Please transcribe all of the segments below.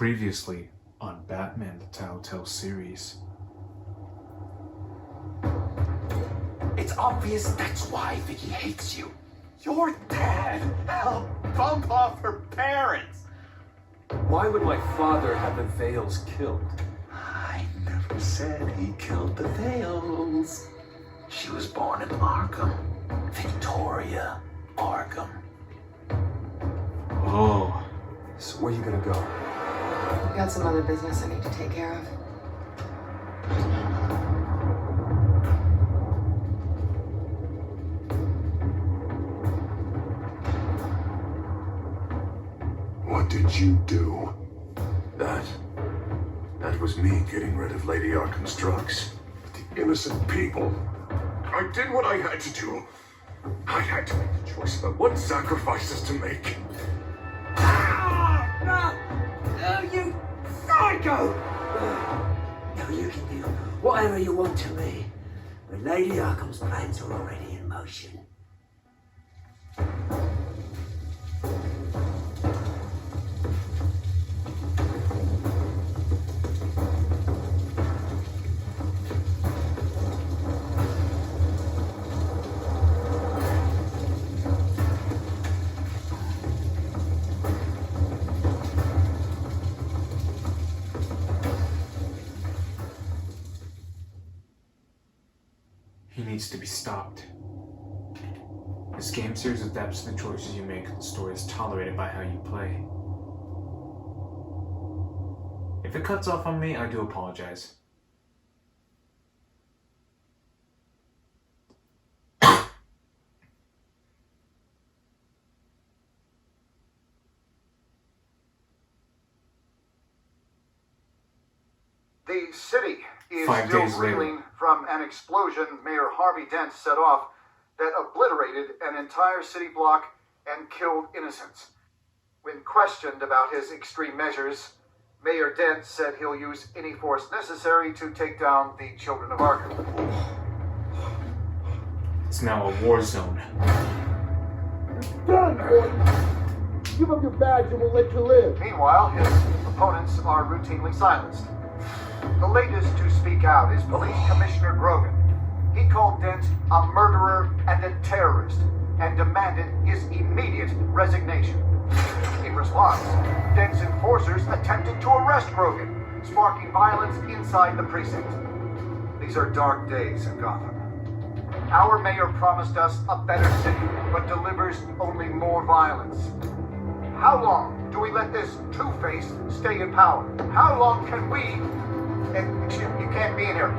Previously on Batman the Telltale series. It's obvious that's why Vicky hates you. Your dad helped bump off her parents. Why would my father have the Vales killed? I never said he killed the Vales. She was born in Arkham. Victoria Arkham. Oh. So where are you gonna go? I got some other business I need to take care of. What did you do? That was me getting rid of Lady Arkham's drugs. The innocent people. I did what I had to do. I had to make the choice about what sacrifices to make. No, you psycho! Now you can do whatever you want to me, but Lady Arkham's plans are already in motion. He needs to be stopped. This game series adapts to the choices you make. The story is tolerated by how you play. If it cuts off on me, I do apologize. The city is 5 still days later. reeling from an explosion Mayor Harvey Dent set off that obliterated an entire city block and killed innocents. When questioned about his extreme measures, Mayor Dent said he'll use any force necessary to take down the children of Arkham. It's now a war zone. Done, Gordon! Give up your badge and we'll let you live. Meanwhile, his opponents are routinely silenced. The latest to speak out is Police Commissioner Grogan. He called Dent a murderer and a terrorist and demanded his immediate resignation. In response, Dent's enforcers attempted to arrest Grogan, sparking violence inside the precinct. These are dark days in Gotham. Our mayor promised us a better city, but delivers only more violence. How long do we let this two-face stay in power? How long can we... Excuse me, you can't be in here.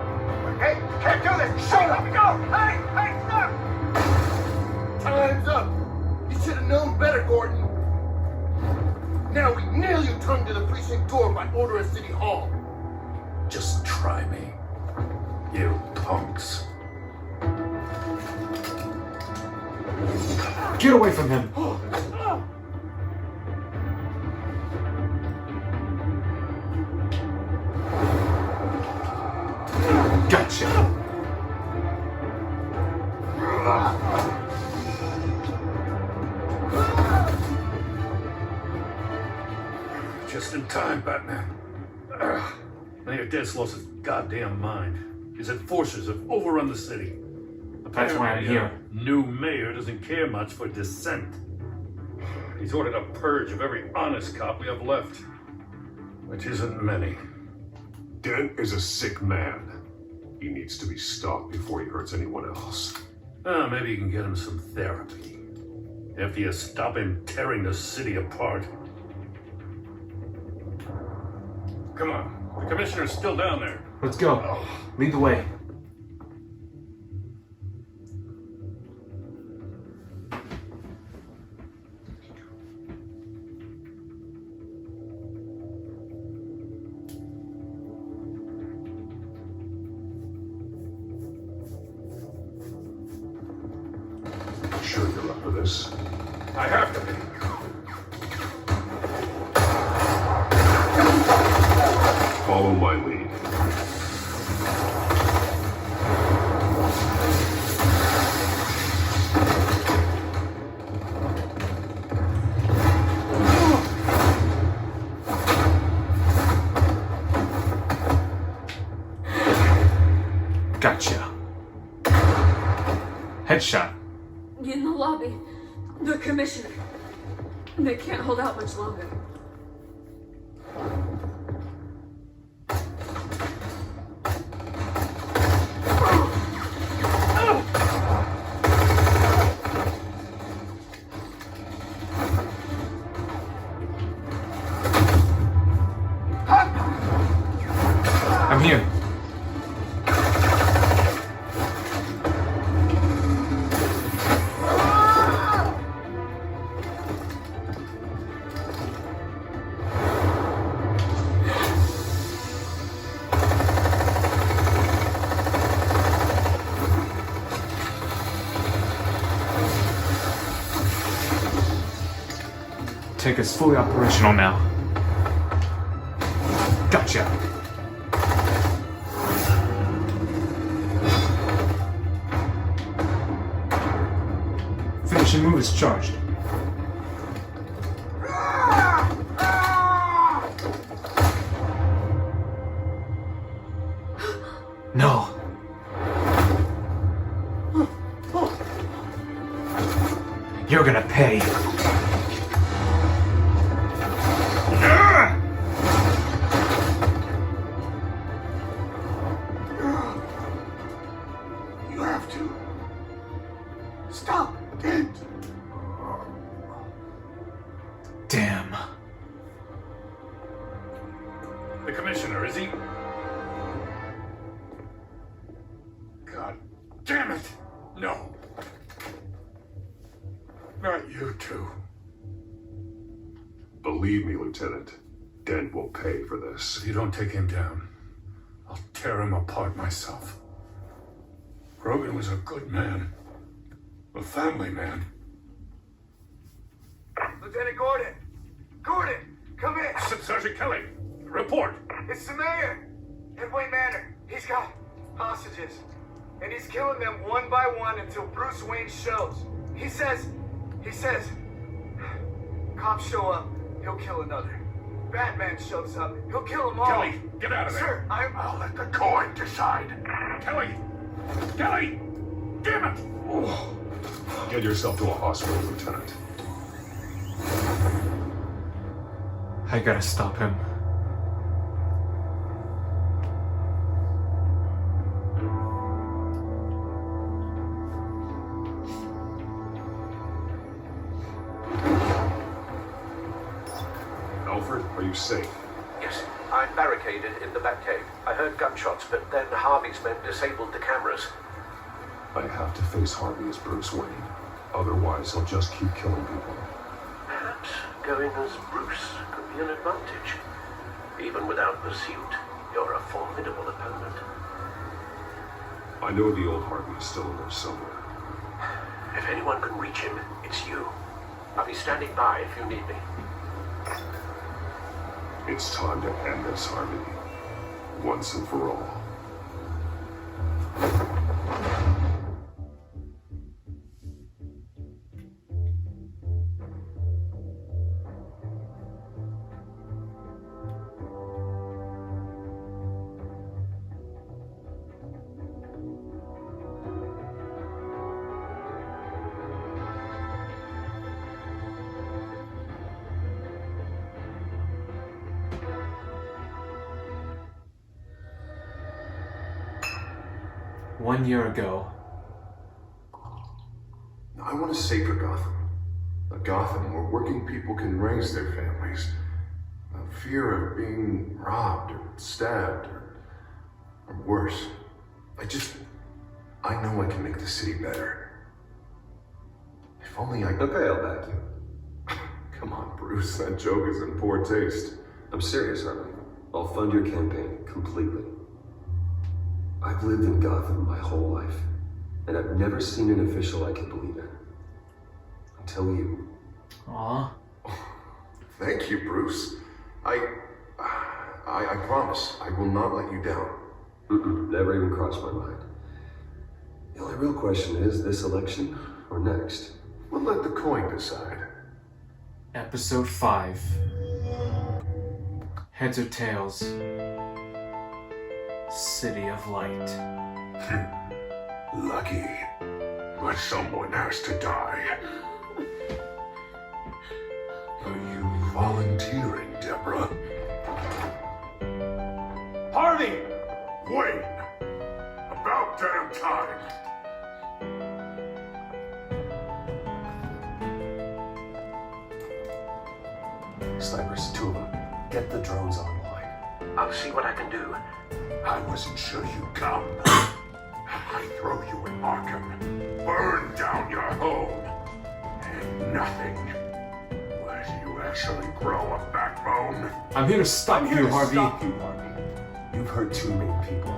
Hey, can't do this! Shut up! Go! Hey, stop! Time's up. You should have known better, Gordon. Now we nail your tongue to the precinct door by order of City Hall. Just try me, you punks. Get away from him! Gotcha! Just in time, Batman. Mayor Dent's lost his goddamn mind. His enforcers have overrun the city. That's why I'm Apparently, here. New mayor doesn't care much for dissent. He's ordered a purge of every honest cop we have left, which isn't many. Dent is a sick man. He needs to be stopped before he hurts anyone else. Maybe you can get him some therapy. After you stop him tearing the city apart. Come on, the commissioner's still down there. Let's go. Lead the way. Sure you're up for this? I have to be. Follow my lead. Gotcha. Headshot. In the lobby. The commissioner. They can't hold out much longer. I'm here. Tech is fully operational now. Gotcha. Finishing move is charged. No. You're gonna pay. You have to. Stop it! Damn. The commissioner, is he? God damn it! No. Not you two. Believe me, Lieutenant, Dent will pay for this. If you don't take him down, I'll tear him apart myself. Grogan was a good man. A family man. Lieutenant Gordon! Gordon! Come in! Sergeant Kelly, report! It's the mayor! At Wayne Manor. He's got hostages. And he's killing them one by one until Bruce Wayne shows. He says, cops show up, he'll kill another. Batman shows up, he'll kill them all. Kelly, get out of there! Sir, I'll let the court decide. Kelly! Kelly! Damn it! Get yourself to a hospital, Lieutenant. I gotta stop him. Alfred, are you safe? Yes, I'm barricaded in the Batcave. I heard gunshots, but then Harvey's men disabled the cameras. I have to face Harvey as Bruce Wayne. Otherwise, he'll just keep killing people. Perhaps going as Bruce could be an advantage. Even without pursuit, you're a formidable opponent. I know the old Harvey is still in there somewhere. If anyone can reach him, it's you. I'll be standing by if you need me. It's time to end this, Harvey. Once and for all. One year ago. I want a safer Gotham. A Gotham where working people can raise their families. A fear of being robbed or stabbed or worse. I know I can make the city better. If only I... Okay, I'll back you. Come on, Bruce, that joke is in poor taste. I'm serious, Harvey. I'll fund your campaign completely. I've lived in Gotham my whole life, and I've never seen an official I can believe in. Until you. Aw. Thank you, Bruce. I promise I will not let you down. Never even crossed my mind. The only real question is this election or next? We'll let the coin decide. Episode 5. Heads or tails? City of Light. Lucky. But someone has to die. Are you volunteering, Deborah? Harvey! Wayne! About damn time! Snipers, 2 of them. Get the drones online. I'll see what I can do. I wasn't sure you'd come. I throw you in Arkham, burn down your home, and nothing. Where do you actually grow a backbone? I'm here to stop you, Harvey. You've hurt too many people.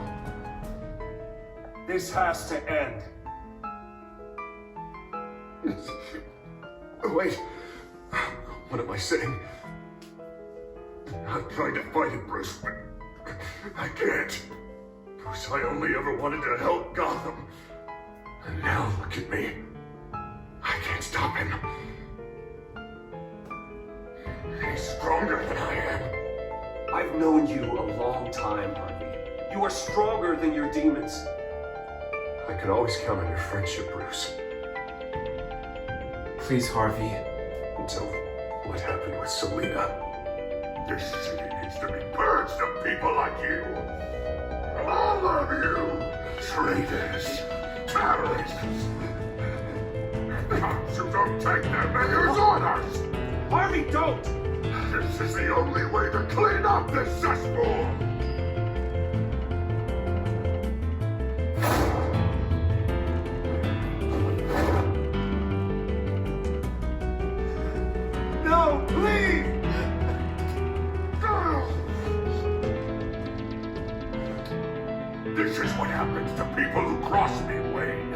This has to end. Wait. What am I saying? I'm trying to fight it, Bruce, but I can't. Bruce, I only ever wanted to help Gotham. And now look at me. I can't stop him. He's stronger than I am. I've known you a long time, Harvey. You are stronger than your demons. I could always count on your friendship, Bruce. Please, Harvey. Until what happened with Selena. This city needs to be purged of people like you. All of you! Traitors! Terrorists! Cops who don't take their mayor's orders! Harvey, don't! This is the only way to clean up this cesspool! No, please! This is what happens to people who cross me, Wayne.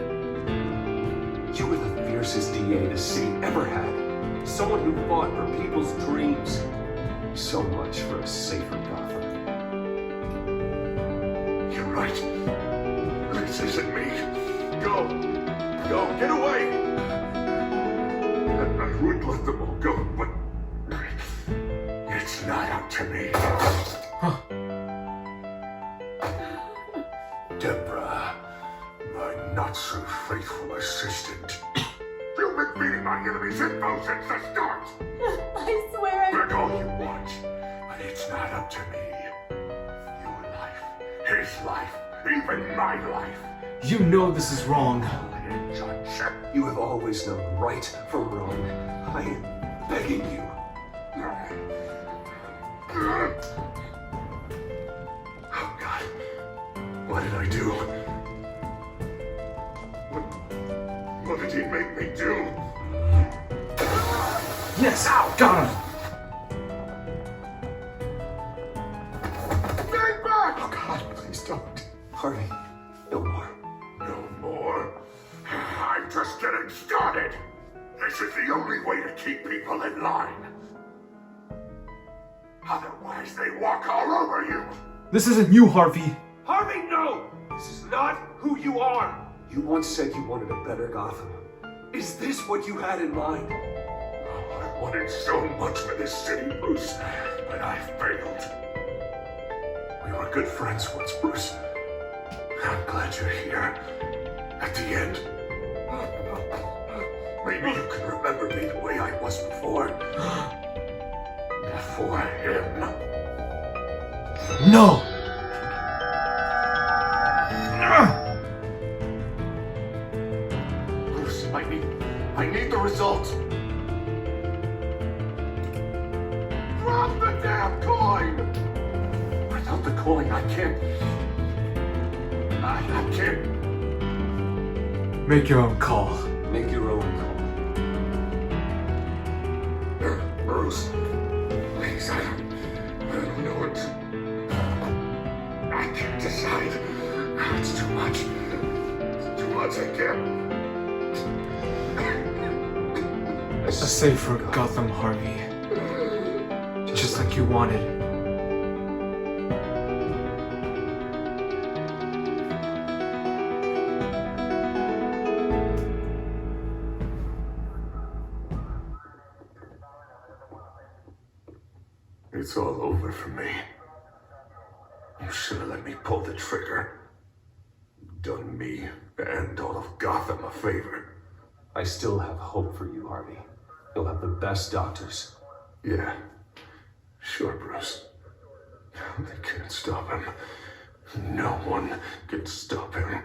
You were the fiercest DA the city ever had. Someone who fought for people's dreams. So much for a safer Gotham. You're right. This isn't me. Go. Go. Get away. I would let them all go, but it's not up to me. Deborah, my not-so-faithful assistant. You've been feeding my enemies info since the start! I swear Beg all you want, but it's not up to me. Your life, his life, even my life. You know this is wrong. Judge. You have always known right from wrong. I am begging you. Oh, God. What did I do? What did he make me do? Yes! Got him! Stay back! Oh, God, please don't. Harvey, no more. No more? I'm just getting started. This is the only way to keep people in line. Otherwise, they walk all over you. This isn't you, Harvey. Harvey, no! This is not who you are! You once said you wanted a better Gotham. Is this what you had in mind? Oh, I wanted so much for this city, Bruce, but I failed. We were good friends once, Bruce. I'm glad you're here. At the end. Maybe you can remember me the way I was before. Before him. No! Bruce, I need the results. Drop the damn coin! Without the coin, I can't. I can't. Make your own call. Make your own call. Bruce, please, I don't know what to... I can't decide. It's too much. It's too much, I can't. A safer Gotham, Harvey. Just like you wanted. It's all over for me. You should have let me pull the trigger. done me and all of Gotham a favor. I still have hope for you, Harvey. You'll have the best doctors. Yeah, sure, Bruce. They can't stop him. No one can stop him.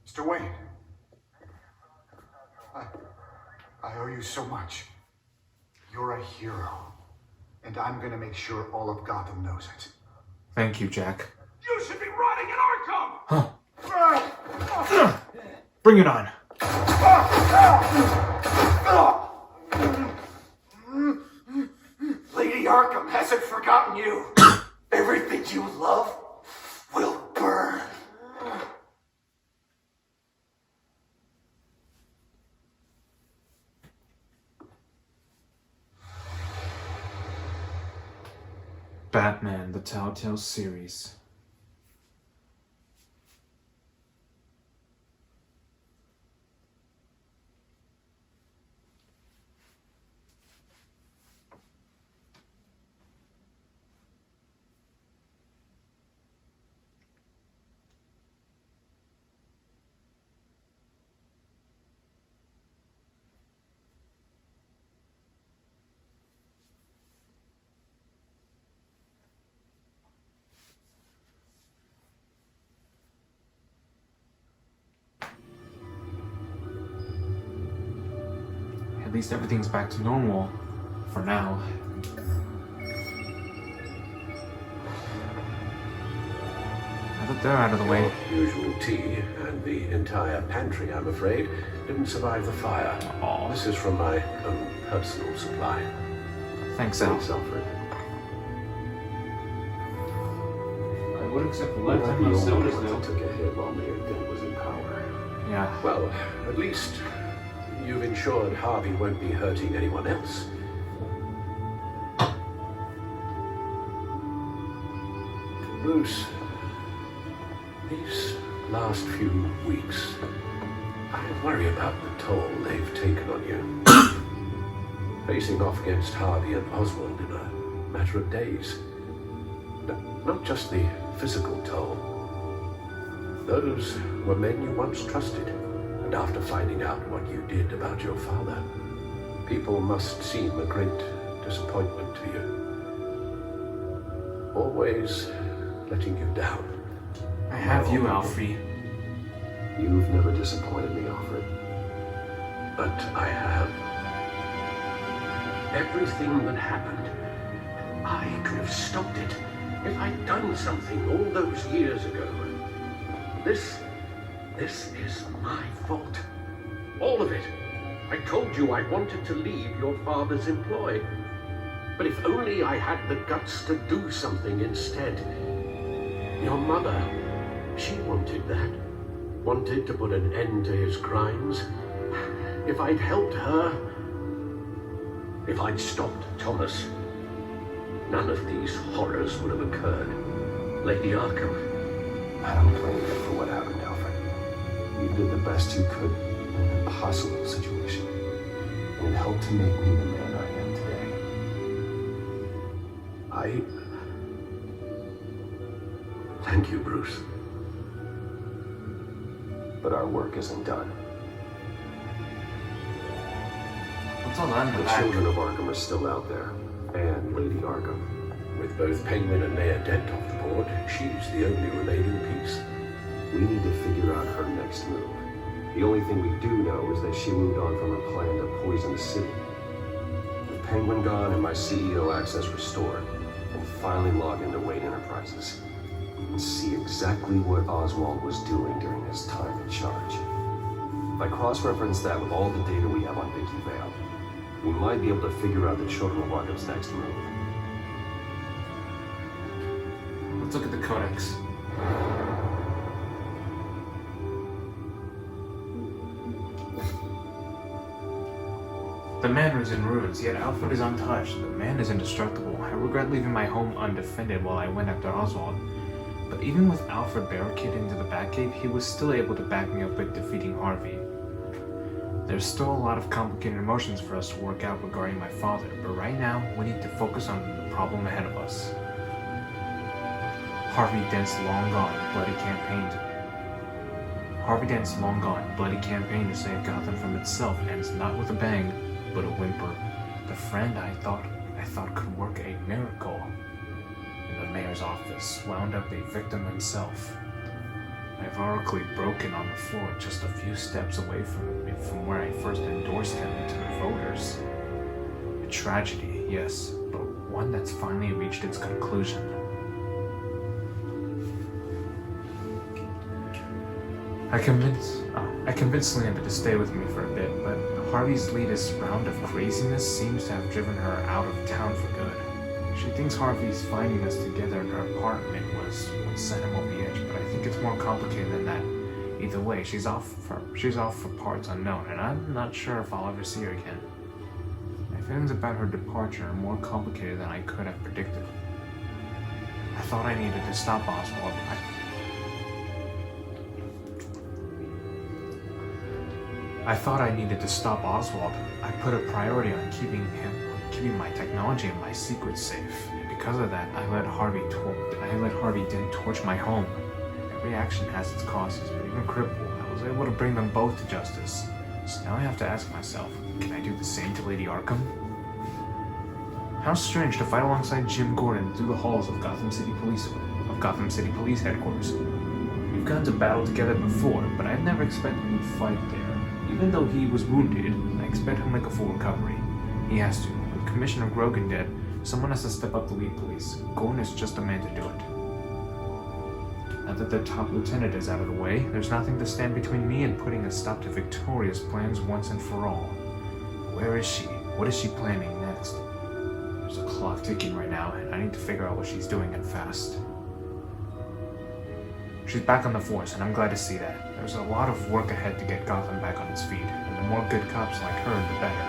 Mr. Wayne, I owe you so much. You're a hero, and I'm gonna make sure all of Gotham knows it. Thank you, Jack. You should be rotting in Arkham! Huh. Bring it on. Lady Arkham hasn't forgotten you. Everything you love will burn. Batman, the Telltale series. At least everything's back to normal for now. I thought they're out of the way. Usual tea and the entire pantry, I'm afraid, didn't survive the fire. Aw. This is from my own personal supply. Thanks, Al. Thanks, Alfred. I would accept a We're not lifetime the of only sodas ones now. that took a hit while Mayor Dent was in power. Yeah. Well, at least you've ensured Harvey won't be hurting anyone else. Bruce, these last few weeks, I worry about the toll they've taken on you. Facing off against Harvey and Oswald in a matter of days. Not just the physical toll. Those were men you once trusted, and after finding out what you did about your father, people must seem a great disappointment to you. Always letting you down. I have you, Alfie. You've never disappointed me, Alfred. But I have. Everything that happened, I could have stopped it if I'd done something all those years ago. This is my fault. All of it. I told you I wanted to leave your father's employ. But if only I had the guts to do something instead. Your mother, she wanted that. Wanted to put an end to his crimes. If I'd helped her, if I'd stopped Thomas, none of these horrors would have occurred. Lady Arkham. I don't blame you for what happened, Alfred. You did the best you could in an impossible situation. And it helped to make me the man I am today. Thank you, Bruce. But our work isn't done. What's all that in the The back? children of Arkham are still out there. And Lady Arkham. With both Penguin and Mayor Dent off the board, she's the only remaining piece. We need to figure out her next move. The only thing we do know is that she moved on from her plan to poison the city. With Penguin gone and my CEO access restored, and finally log into Wayne Enterprises, we can see exactly what Oswald was doing during his time in charge. If I cross-reference that with all the data we have on Vicky Vale, we might be able to figure out the children of Arkham's next move. Let's look at the codex. The manor is in ruins, yet Alfred is untouched. The man is indestructible. I regret leaving my home undefended while I went after Oswald. But even with Alfred barricaded into the Batcave, he was still able to back me up with defeating Harvey. There's still a lot of complicated emotions for us to work out regarding my father, but right now, we need to focus on the problem ahead of us. Harvey Dent's long gone, bloody campaign. Harvey Dent's long gone, bloody campaign to save Gotham from itself ends not with a bang, but a whimper. The friend I thought could work a miracle in the mayor's office wound up a victim himself. Ironically broken on the floor just a few steps away from where I first endorsed him to the voters. A tragedy, yes, but one that's finally reached its conclusion. I convinced Lambda to stay with me for a bit, but Harvey's latest round of craziness seems to have driven her out of town for good. She thinks Harvey's finding us together in her apartment was what sent him over the edge, but I think it's more complicated than that. Either way, she's off for parts unknown, and I'm not sure if I'll ever see her again. My feelings about her departure are more complicated than I could have predicted. I thought I needed to stop Oswald. I thought I needed to stop Oswald. I put a priority on keeping my technology and my secrets safe. And because of that, I let Harvey Dent torch my home. Every action has its causes, but even crippled, I was able to bring them both to justice. So now I have to ask myself, can I do the same to Lady Arkham? How strange to fight alongside Jim Gordon through the halls of Gotham City Police headquarters. We've gone to battle together before, but I never expected we'd fight there. Even though he was wounded, I expect he'll make a full recovery. He has to. With Commissioner Grogan dead, someone has to step up to lead police. Gordon is just the man to do it. Now that the top lieutenant is out of the way, there's nothing to stand between me and putting a stop to Victoria's plans once and for all. Where is she? What is she planning next? There's a clock ticking right now, and I need to figure out what she's doing and fast. She's back on the force, and I'm glad to see that. There's a lot of work ahead to get Gotham back on its feet, and the more good cops like her, the better.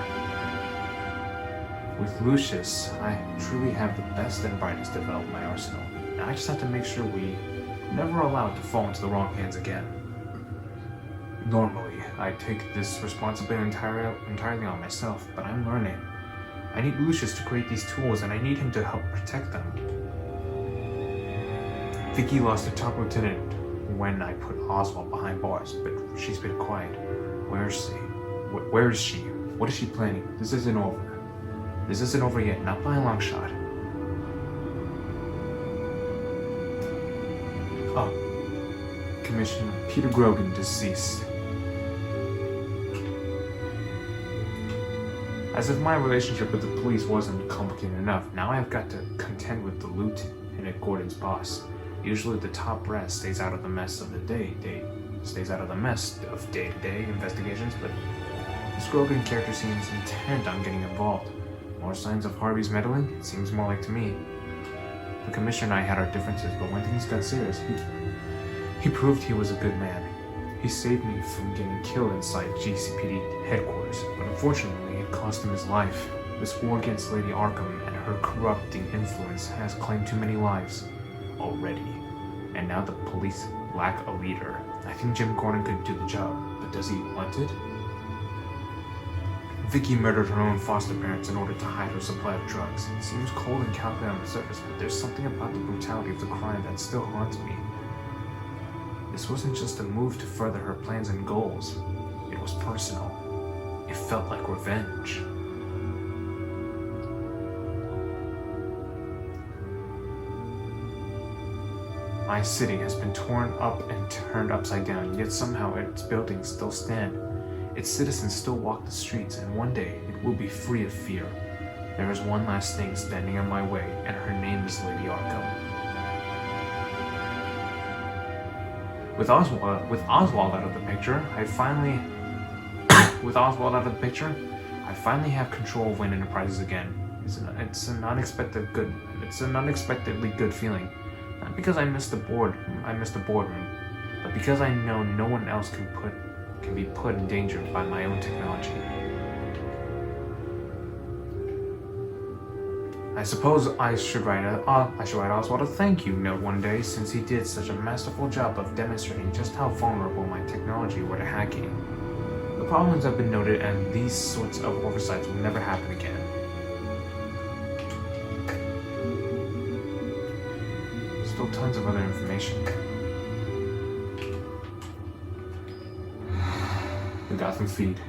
With Lucius, I truly have the best and brightest to develop my arsenal. Now I just have to make sure we never allow it to fall into the wrong hands again. Normally, I take this responsibility entirely on myself, but I'm learning. I need Lucius to create these tools, and I need him to help protect them. Vicky lost her top lieutenant when I put Oswald behind bars, but she's been quiet. Where is she? Where is she? What is she planning? This isn't over. This isn't over yet, not by a long shot. Oh. Commissioner Peter Grogan, deceased. As if my relationship with the police wasn't complicated enough, now I've got to contend with the Lieutenant Gordon's boss. Usually the top brass stays out of the mess of the day-to-day investigations, but this Grogan character seems intent on getting involved. More signs of Harvey's meddling? It seems more like to me. The commissioner and I had our differences, but when things got serious, he proved he was a good man. He saved me from getting killed inside GCPD headquarters, but unfortunately it cost him his life. This war against Lady Arkham and her corrupting influence has claimed too many lives already, and now the police lack a leader. I think Jim Gordon could do the job, but does he want it? Vicky murdered her own foster parents in order to hide her supply of drugs. It seems cold and calculated on the surface, but there's something about the brutality of the crime that still haunts me. This wasn't just a move to further her plans and goals. It was personal. It felt like revenge. My city has been torn up and turned upside down, yet somehow its buildings still stand. Its citizens still walk the streets, and one day it will be free of fear. There is one last thing standing in my way, and her name is Lady Arkham. With Oswald out of the picture, I finally have control of Wayne Enterprises again. It's an unexpectedly good feeling. Not because I missed the boardroom, but because I know no one else can be put in danger by my own technology. I suppose I should write Oswald a thank you note one day, since he did such a masterful job of demonstrating just how vulnerable my technology were to hacking. The problems have been noted, and these sorts of oversights will never happen again. Still tons of other information. The Gotham feed.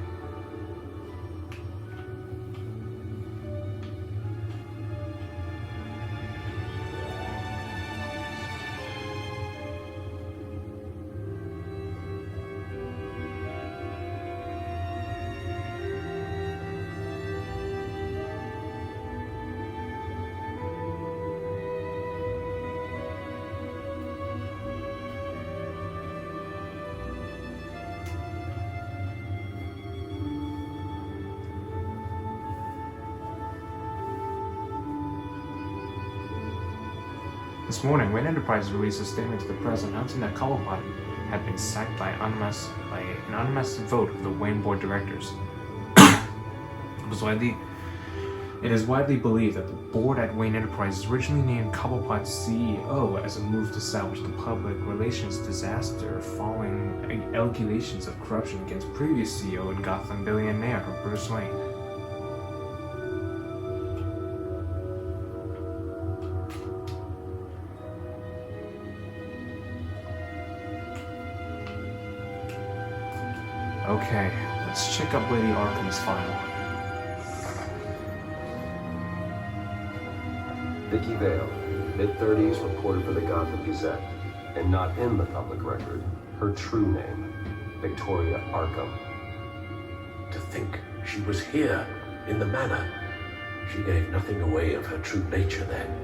This morning, Wayne Enterprises released a statement to the press announcing that Cobblepot had been sacked by an unanimous vote of the Wayne Board of Directors. It is widely believed that the board at Wayne Enterprises originally named Cobblepot CEO as a move to salvage the public relations disaster following allegations of corruption against previous CEO and Gotham billionaire Bruce Wayne. Okay, let's check up Lady Arkham's file. Vicky Vale, mid-30s, reporter for the Gotham Gazette, and not in the public record, her true name, Victoria Arkham. To think she was here, in the manor. She gave nothing away of her true nature then.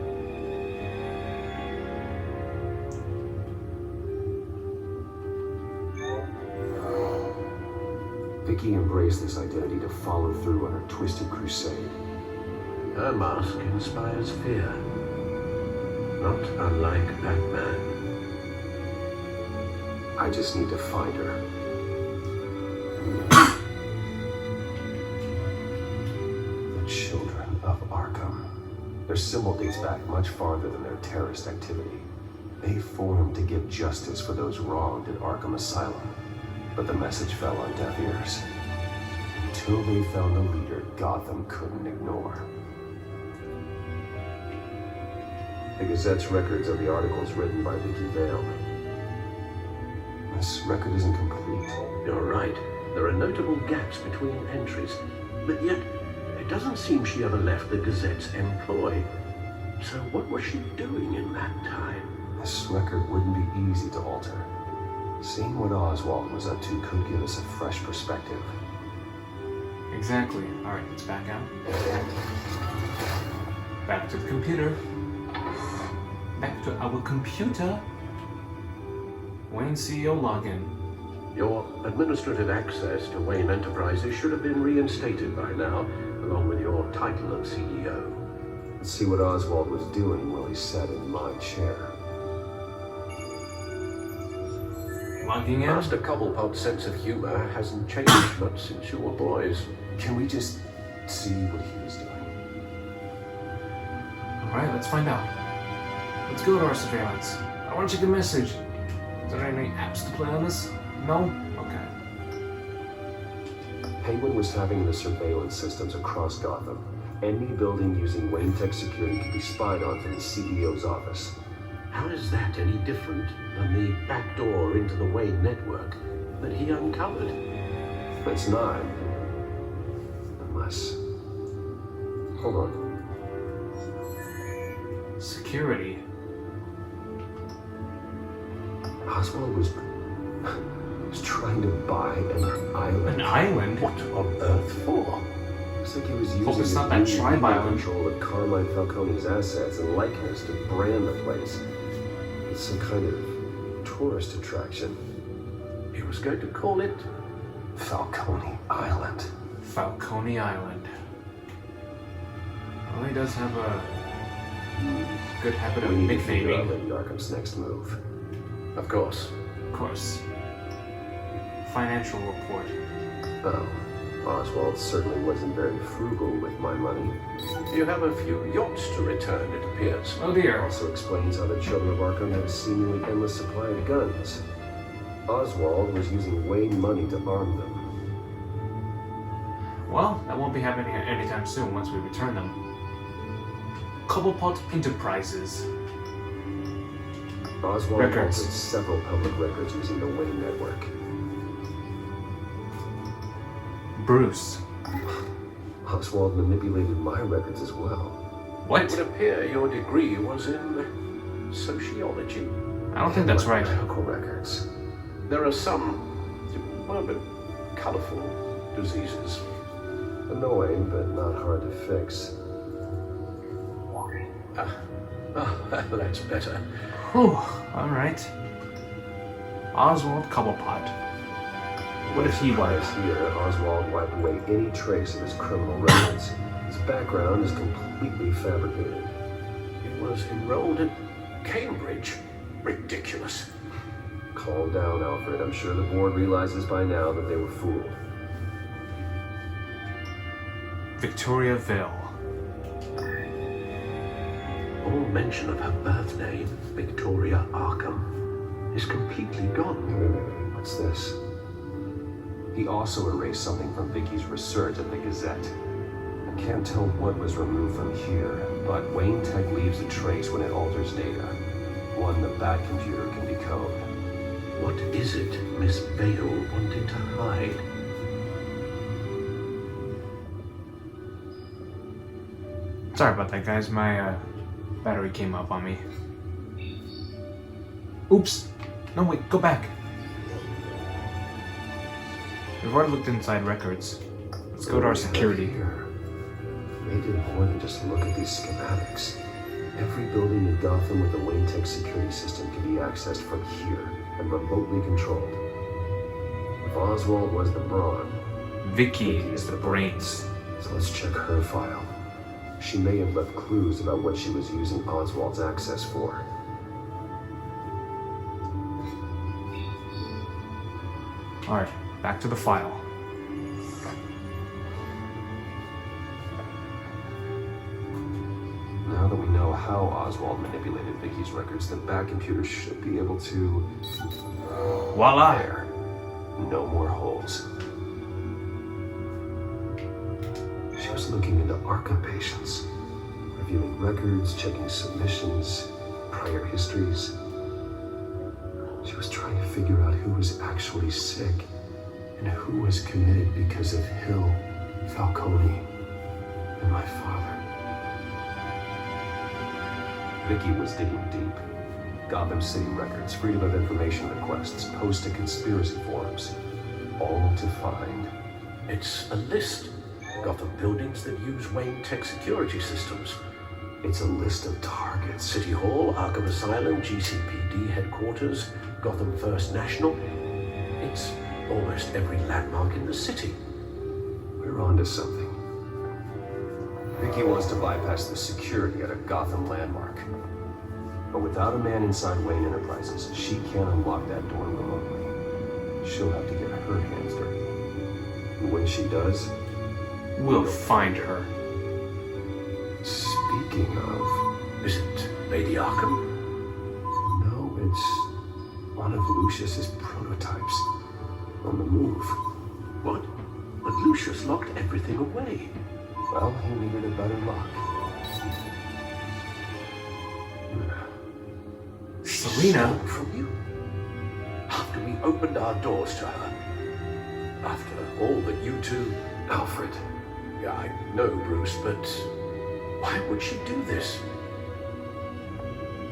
Vicky embraced this identity to follow through on her twisted crusade. Her mask inspires fear. Not unlike Batman. I just need to find her. The Children of Arkham. Their symbol dates back much farther than their terrorist activity. They formed to give justice for those wronged at Arkham Asylum. But the message fell on deaf ears. Until they found a leader Gotham couldn't ignore. The Gazette's records are the articles written by Vicky Vale. This record isn't complete. You're right. There are notable gaps between entries. But yet, it doesn't seem she ever left the Gazette's employ. So what was she doing in that time? This record wouldn't be easy to alter. Seeing what Oswald was up to could give us a fresh perspective. Exactly. Alright, let's back out. Back to the computer. Back to our computer. Wayne CEO login. Your administrative access to Wayne Enterprises should have been reinstated by now, along with your title of CEO. Let's see what Oswald was doing while he sat in my chair. Logging in. Master Cobblepot's sense of humor hasn't changed much since you were boys. Can we just see what he was doing? Alright, let's find out. Let's go to our surveillance. I want to check the message. Is there any apps to play on this? No? Okay. Penguin was having the surveillance systems across Gotham. Any building using Wayne Tech security could be spied on from the CEO's office. How is that any different than the back door into the Wayne network that he uncovered? It's not. Unless... Hold on. Security. Oswald was trying to buy an island. An island? What on earth for? Looks like he was Hope using it's not that tribe island. control of Carmine Falcone's assets and likeness to brand the place. It's some kind of tourist attraction. He was going to call it Falcone Island. Falcone Island. Well, he does have a good habit of We need to figure out nicknaming. Lady Arkham's next move. Of course. Of course. Financial report. Oh, Oswald certainly wasn't very frugal with my money. You have a few yachts to return, it appears. Oh dear. Also explains how the children of Arkham had a seemingly endless supply of guns. Oswald was using Wayne money to arm them. Well, that won't be happening anytime soon once we return them. Cobblepot Enterprises. Oswald Records. altered several public records using the Wayne network. Bruce. Oswald manipulated my records as well. It What? would appear your degree was in sociology. I don't think that's right. Medical records. There are some, well, but colorful diseases. Annoying, but not hard to fix. That's better. Whew. Alright. Oswald Cobblepot. What if he was? Here, Oswald wiped away any trace of his criminal records. His background is completely fabricated. He was enrolled at Cambridge. Ridiculous. Calm down, Alfred. I'm sure the board realizes by now that they were fooled. Victoriaville. All mention of her birth name, Victoria Arkham, is completely gone. Wait. What's this? He also erased something from Vicky's research at the Gazette. I can't tell what was removed from here, but Wayne Tech leaves a trace when it alters data. One the Bat computer can decode. What is it Miss Vale wanted to hide? Sorry about that, guys. My battery came up on me. Oops. No, wait. Go back. We've already looked inside records. Let's go to our security. They did more than just look at these schematics. Every building in Gotham with the Wayne Tech security system can be accessed from here and remotely controlled. If Oswald was the brawn, Vicky is the brains. so let's check her file. She may have left clues about what she was using Oswald's access for. Alright, back to the file. Now that we know how Oswald manipulated Vicky's records, the Bat computer should be able to... Voila! There. No more holes. She was looking into Arkham patients, reviewing records, checking submissions, prior histories. She was trying to figure out who was actually sick and who was committed because of Hill, Falcone, and my father. Vicky was digging deep. Gotham City records, Freedom of Information requests, posted conspiracy forums. All to find. It's a list. Gotham buildings that use Wayne Tech security systems. It's a list of targets. City Hall, Arkham Asylum, GCPD headquarters, Gotham First National. It's almost every landmark in the city. We're onto something. Vicky wants to bypass the security at a Gotham landmark. But without a man inside Wayne Enterprises, she can't unlock that door remotely. She'll have to get her hands dirty. And when she does, We'll find her. speaking of... Is it Lady Arkham? No, it's one of Lucius's prototypes. On the move. What? But Lucius locked everything away. Well, he needed a better lock. Selena? Stole from you? After we opened our doors to her. After all that you two... Alfred. Yeah, I know, Bruce, but why would she do this?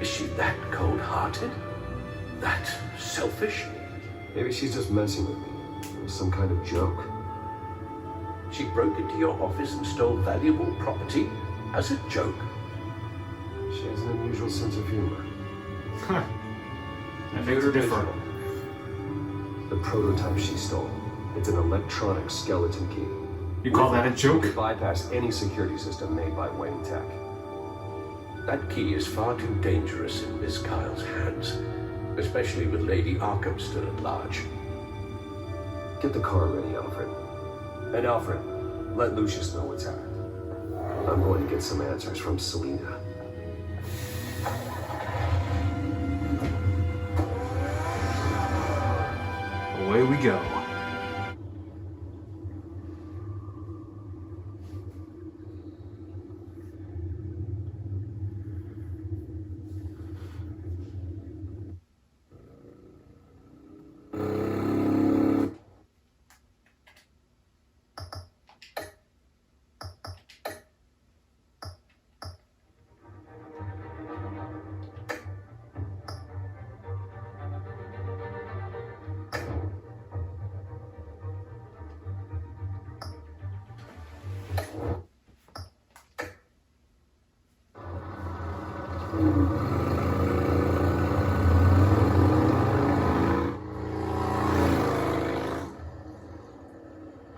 Is she that cold-hearted? That selfish? Maybe she's just messing with me. It was some kind of joke. She broke into your office and stole valuable property as a joke. She has an unusual sense of humor. Huh. I beg to differ. The prototype she stole. It's an electronic skeleton key. You call that a joke? Could bypass any security system made by Wayne Tech. That key is far too dangerous in Miss Kyle's hands, especially with Lady Arkham still at large. Get the car ready, Alfred. And Alfred, let Lucius know what's happened. I'm going to get some answers from Selena. Away we go.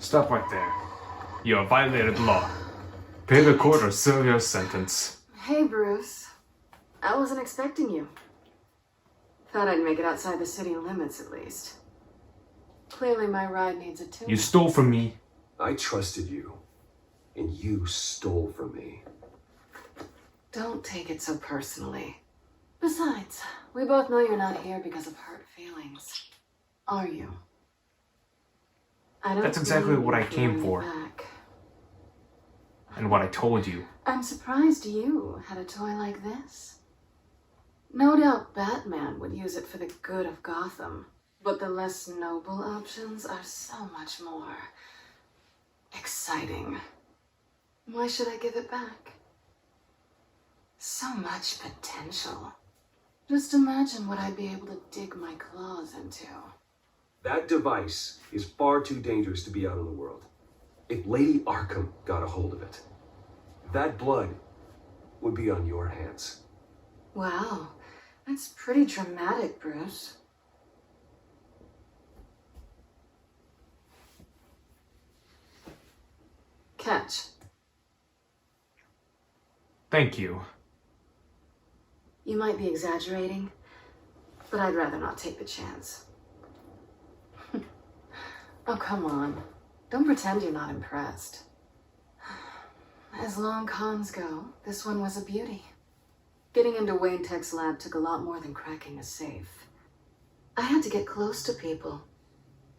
Stop right there. You have violated law. Pay the court or serve your sentence. Hey, Bruce. I wasn't expecting you. Thought I'd make it outside the city limits at least. Clearly my ride needs a tune. You stole from me. I trusted you, and you stole from me. Don't take it so personally. Besides, we both know you're not here because of hurt feelings. Are you? I don't That's exactly blame what you I came running for. back. And what I told you. I'm surprised you had a toy like this. No doubt Batman would use it for the good of Gotham, but the less noble options are so much more exciting. Why should I give it back? So much potential. Just imagine what I'd be able to dig my claws into. That device is far too dangerous to be out in the world. If Lady Arkham got a hold of it, that blood would be on your hands. Wow, that's pretty dramatic, Bruce. Catch. Thank you. You might be exaggerating, but I'd rather not take the chance. Oh, come on. Don't pretend you're not impressed. As long cons go, this one was a beauty. Getting into Wayne Tech's lab took a lot more than cracking a safe. I had to get close to people.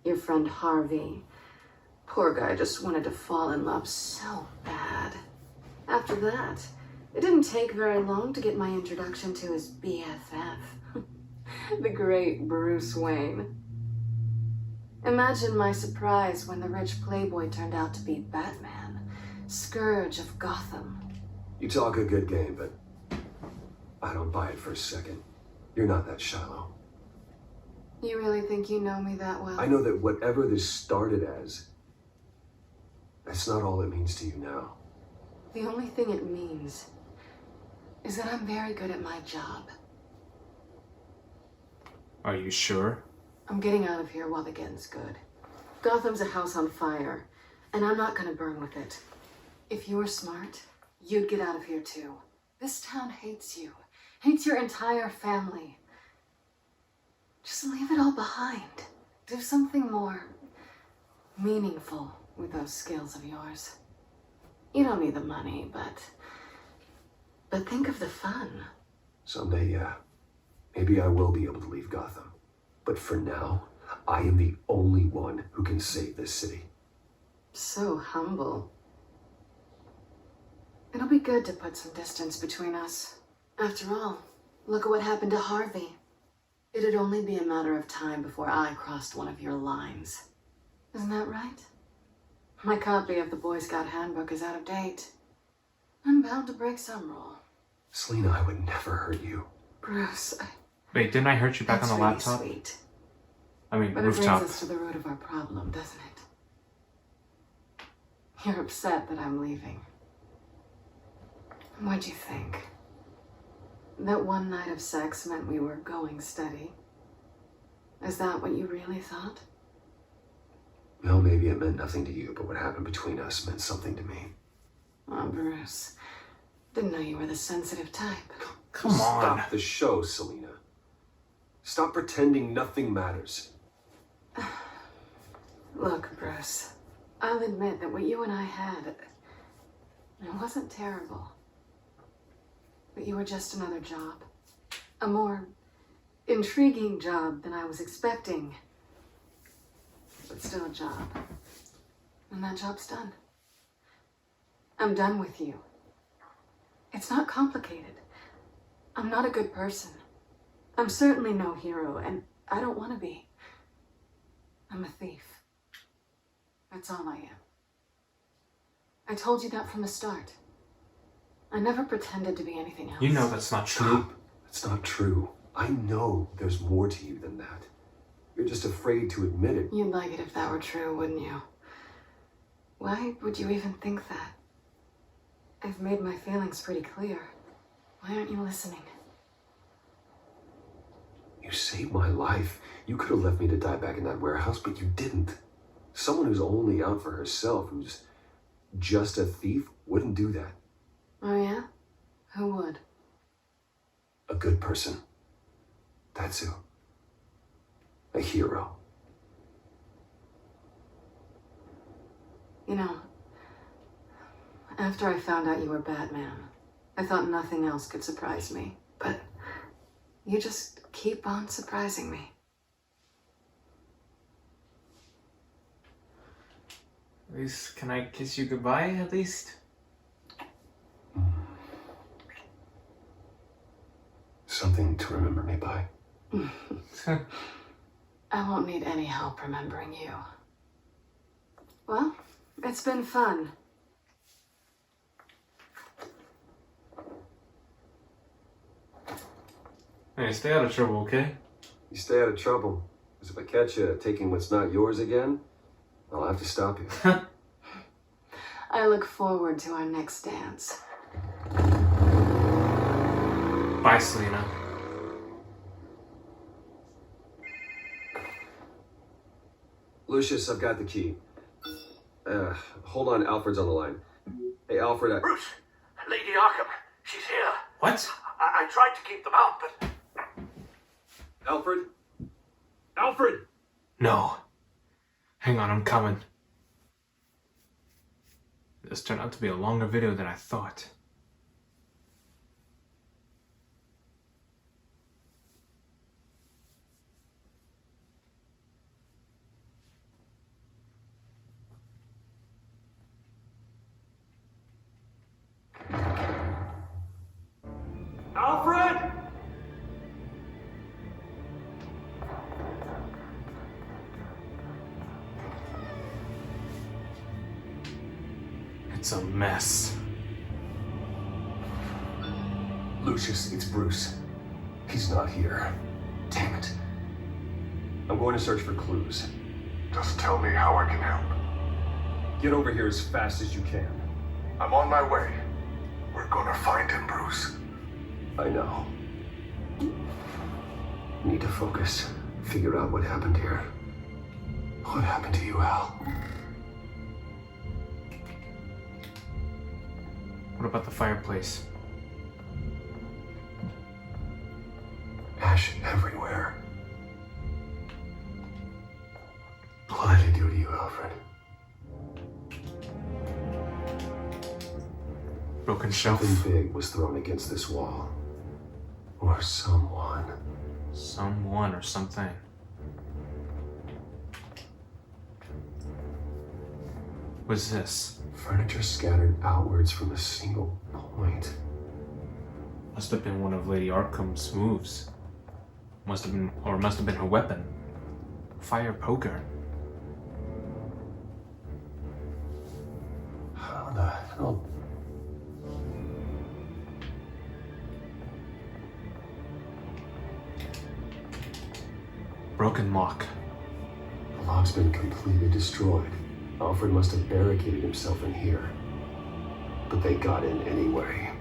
Your friend Harvey. Poor guy just wanted to fall in love so bad. After that, it didn't take very long to get my introduction to his BFF. The great Bruce Wayne. Imagine my surprise when the rich playboy turned out to be Batman, Scourge of Gotham. You talk a good game, but I don't buy it for a second. You're not that shallow. You really think you know me that well? I know that whatever this started as, that's not all it means to you now. The only thing it means is that I'm very good at my job. Are you sure? I'm getting out of here while the getting's good. Gotham's a house on fire, and I'm not gonna burn with it. If you were smart, you'd get out of here too. This town hates you, hates your entire family. Just leave it all behind. Do something more meaningful with those skills of yours. You don't need the money, but think of the fun. Someday, yeah. Maybe I will be able to leave Gotham. But for now, I am the only one who can save this city. So humble. It'll be good to put some distance between us. After all, look at what happened to Harvey. It'd only be a matter of time before I crossed one of your lines. Isn't that right? My copy of the Boy Scout Handbook is out of date. I'm bound to break some rule. Selena, I would never hurt you. Bruce, Wait, didn't I hurt you back on the really laptop? Sweet. I mean, But rooftop. it brings us to the root of our problem, doesn't it? You're upset that I'm leaving. What'd you think? That one night of sex meant we were going steady? Is that what you really thought? Well, maybe it meant nothing to you, but what happened between us meant something to me. Oh, Bruce. Didn't know you were the sensitive type. Come on. Stop the show, Selena. Stop pretending nothing matters. Look, Bruce. I'll admit that what you and I had, it wasn't terrible. But you were just another job. A more intriguing job than I was expecting. But still a job. And that job's done. I'm done with you. It's not complicated. I'm not a good person. I'm certainly no hero, and I don't want to be. I'm a thief. That's all I am. I told you that from the start. I never pretended to be anything else. You know that's not true. It's not true. I know there's more to you than that. You're just afraid to admit it. You'd like it if that were true, wouldn't you? Why would you even think that? I've made my feelings pretty clear. Why aren't you listening? You saved my life. You could have left me to die back in that warehouse, but you didn't. Someone who's only out for herself, who's just a thief, wouldn't do that. Oh yeah? Who would? A good person. That's who. A hero. You know, after I found out you were Batman, I thought nothing else could surprise me. But you just keep on surprising me. At least, can I kiss you goodbye, at least? Something to remember me by. I won't need any help remembering you. Well, it's been fun. Hey, stay out of trouble, okay? You stay out of trouble. Because if I catch you taking what's not yours again, I'll have to stop you. I look forward to our next dance. Bye, Selena. Lucius, I've got the key. Hold on, Alfred's on the line. Hey, Alfred, Bruce, Lady Arkham, she's here. What? I tried to keep them out, but... Alfred? Alfred! No. Hang on, I'm coming. This turned out to be a longer video than I thought. Alfred! It's a mess. Lucius, it's Bruce. He's not here. Damn it. I'm going to search for clues. Just tell me how I can help. Get over here as fast as you can. I'm on my way. We're gonna find him, Bruce. I know. Need to focus. Figure out what happened here. What happened to you, Al? What about the fireplace? Ash everywhere. What did I do to you, Alfred? Broken shelf? Something big was thrown against this wall. Or someone. Someone or something. What's this? Furniture scattered outwards from a single point. Must have been one of Lady Arkham's moves. Must have been her weapon. Fire poker. How the hell? Broken lock. The lock's been completely destroyed. Alfred must have barricaded himself in here. But they got in anyway.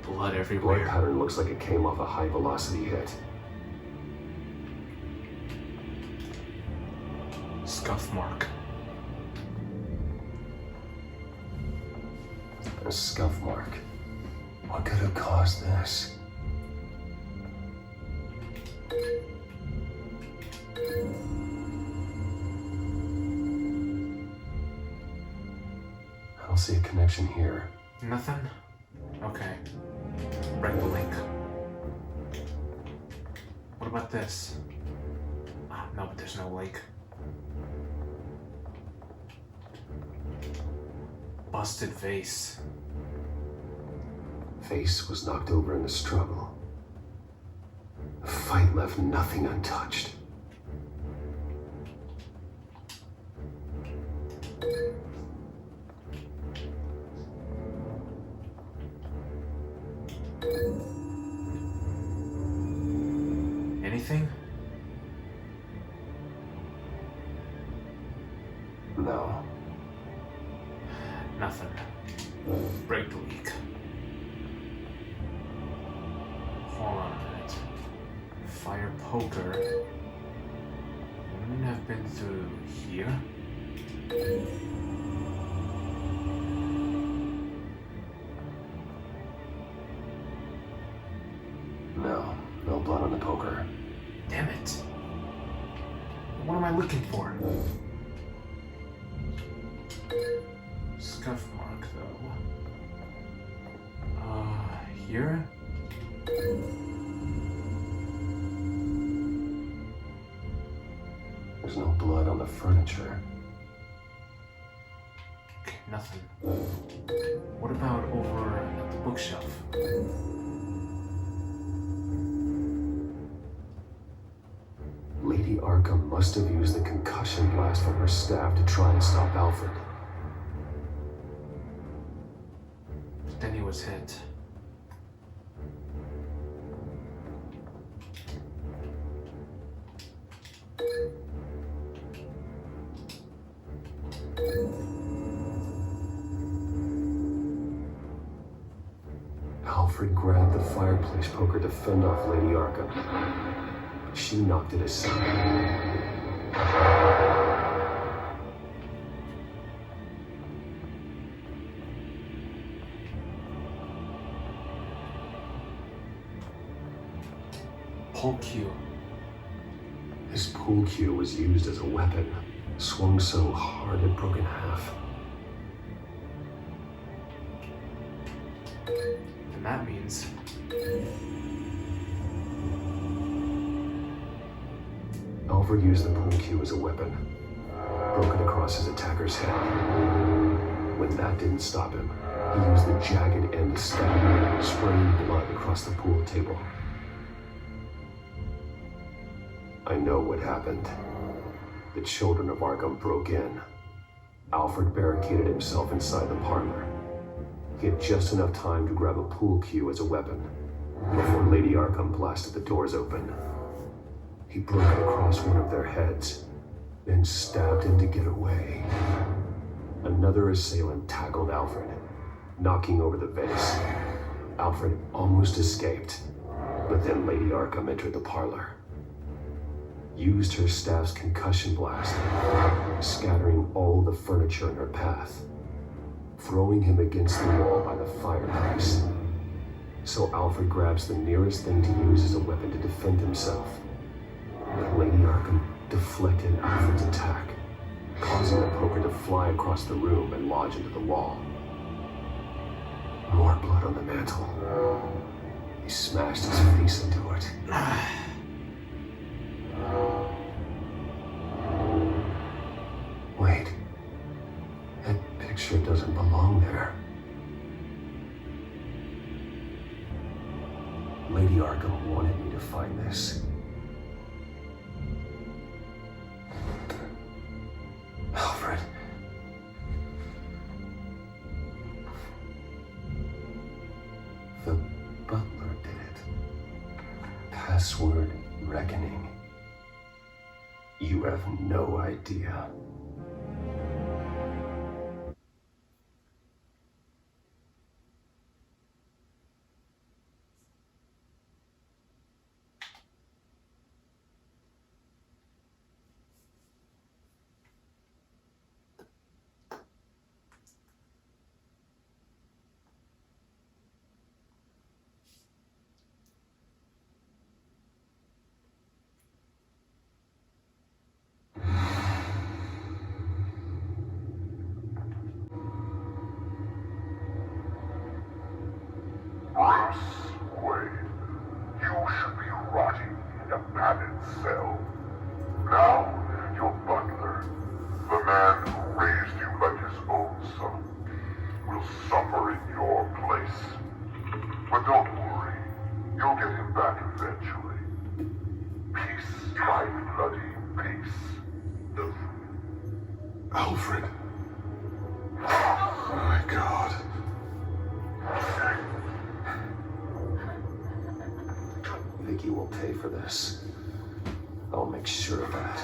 Blood everywhere. Blood pattern looks like it came off a high velocity hit. Scuff mark. A scuff mark. What could have caused this? don't see a connection here. Nothing? Okay. Break the link. What about this? Ah, no, but there's no link. Busted vase. Vase was knocked over in the struggle. The fight left nothing untouched. Anything? No. Nothing. Break the leak. Hold on a minute. Fire poker. Wouldn't have been through here? No. No blood on the poker. Damn it. What am I looking for? Scuff mark, though. Here? There's no blood on the furniture. Okay, nothing. What about over at the bookshelf? Lady Arkham must have used the concussion blast from her staff to try and stop Alfred. Then he was hit. Alfred grabbed the fireplace poker to fend off Lady Arkham. But she knocked it aside. Pool cue. His pool cue was used as a weapon, swung so hard it broke in half. And that means... Alfred used the pool cue as a weapon, broke it across his attacker's head. When that didn't stop him, he used the jagged end to stab, spraying blood across the pool table. I know what happened. The children of Arkham broke in. Alfred barricaded himself inside the parlor. He had just enough time to grab a pool cue as a weapon before Lady Arkham blasted the doors open. He broke it across one of their heads, then stabbed him to get away. Another assailant tackled Alfred, knocking over the vase. Alfred almost escaped, but then Lady Arkham entered the parlor, used her staff's concussion blast, scattering all the furniture in her path, throwing him against the wall by the fireplace. So Alfred grabs the nearest thing to use as a weapon to defend himself. But Lady Arkham deflected Alfred's attack, causing the poker to fly across the room and lodge into the wall. More blood on the mantle. He smashed his face into it. Wait. That picture doesn't belong there. Lady Arkham wanted me to find this. Alfred. The butler did it. Password reckoning. You have no idea. Alfred. My God. Vicky will pay for this. I'll make sure of that.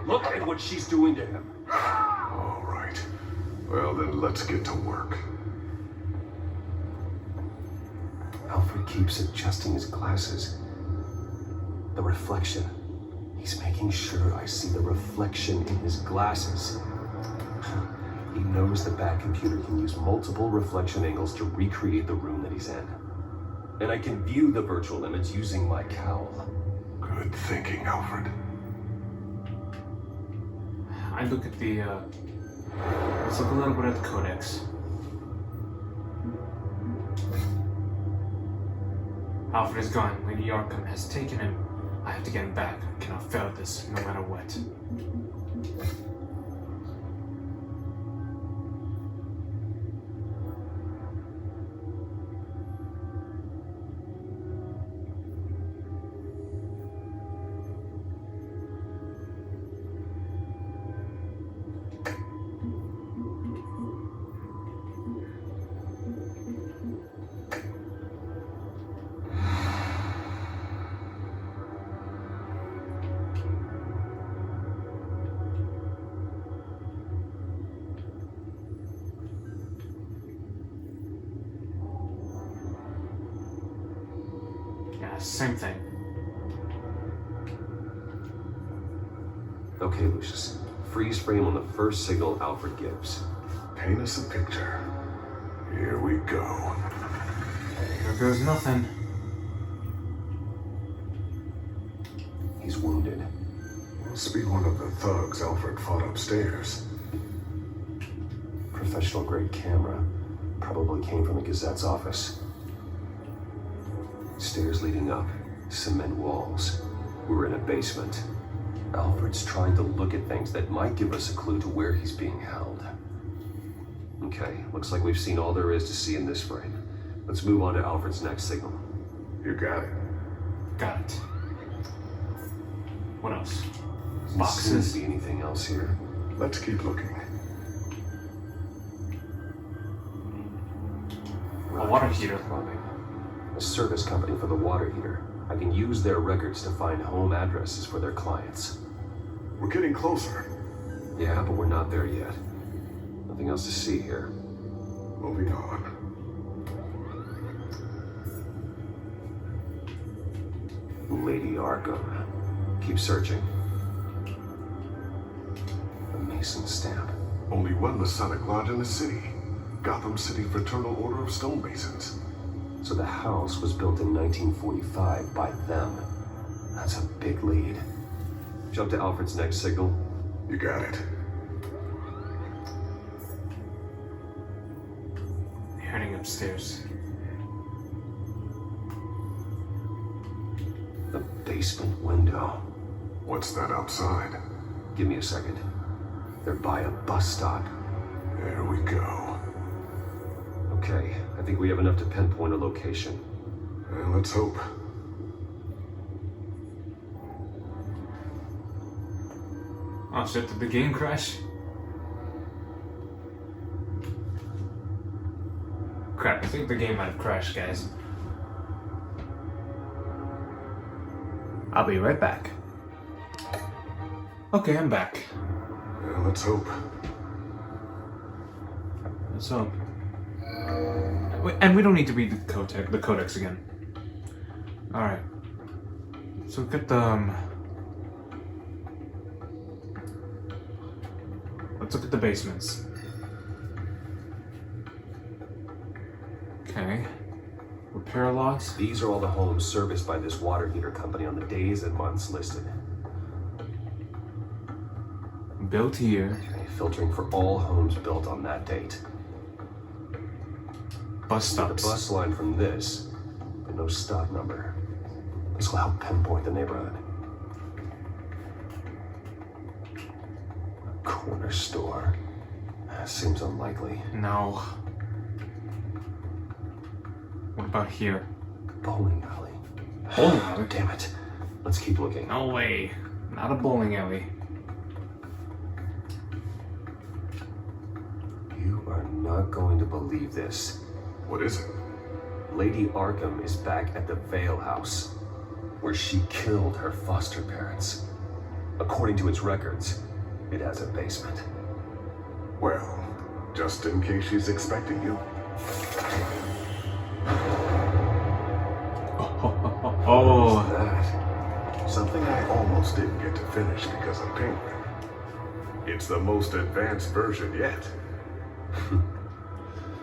Look at what she's doing to him. All right. Well, then let's get to work. Alfred keeps adjusting his glasses. The reflection. He's making sure I see the reflection in his glasses. He knows the Bat computer can use multiple reflection angles to recreate the room that he's in. And I can view the virtual image using my cowl. Good thinking, Alfred. I look at the, let's look a little bit at the codex. Alfred is gone. Lady Arkham has taken him. I have to get him back. I cannot fail at this, no matter what. Same thing. Okay, Lucius. Freeze frame on the first signal Alfred gives. Paint us a picture. Here we go. Here goes nothing. He's wounded. Must be one of the thugs Alfred fought upstairs. Professional grade camera. Probably came from the Gazette's office. Stairs leading up, cement walls. We're in a basement. Alfred's trying to look at things that might give us a clue to where he's being held. Okay, looks like we've seen all there is to see in this frame. Let's move on to Alfred's next signal. You got it. Got it. What else? Doesn't Boxes. seem to be anything else here. Let's keep looking. A water heater. A service company for the water heater. I can use their records to find home addresses for their clients. We're getting closer. Yeah, but we're not there yet. Nothing else to see here. Moving on. Lady Arkham. Keep searching. The Mason stamp. Only one Masonic lodge in the city. Gotham City Fraternal Order of Stonemasons. So the house was built in 1945 by them. That's a big lead. Jump to Alfred's next signal. You got it. Heading upstairs. The basement window. What's that outside? Give me a second. They're by a bus stop. There we go. Okay, I think we have enough to pinpoint a location. Well, let's hope. Oh shit, did the game crash? Crap, I think the game might have crashed, guys. I'll be right back. Okay, I'm back. Well, let's hope. Let's hope. And we don't need to read the codex again. Alright. So look at the... let's look at the basements. Okay. Repair logs. These are all the homes serviced by this water heater company on the days and months listed. Built here. Okay, filtering for all homes built on that date. Bus stops. The bus line from this, and no stop number. This will help pinpoint the neighborhood. A corner store. Seems unlikely. No. What about here? Bowling alley. Bowling alley? Damn it. Let's keep looking. No way. Not a bowling alley. You are not going to believe this. What is it? Lady Arkham is back at the Vale House, where she killed her foster parents. According to its records, it has a basement. Well, just in case she's expecting you. Oh. What's that? Something I almost didn't get to finish because of Penguin. It's the most advanced version yet.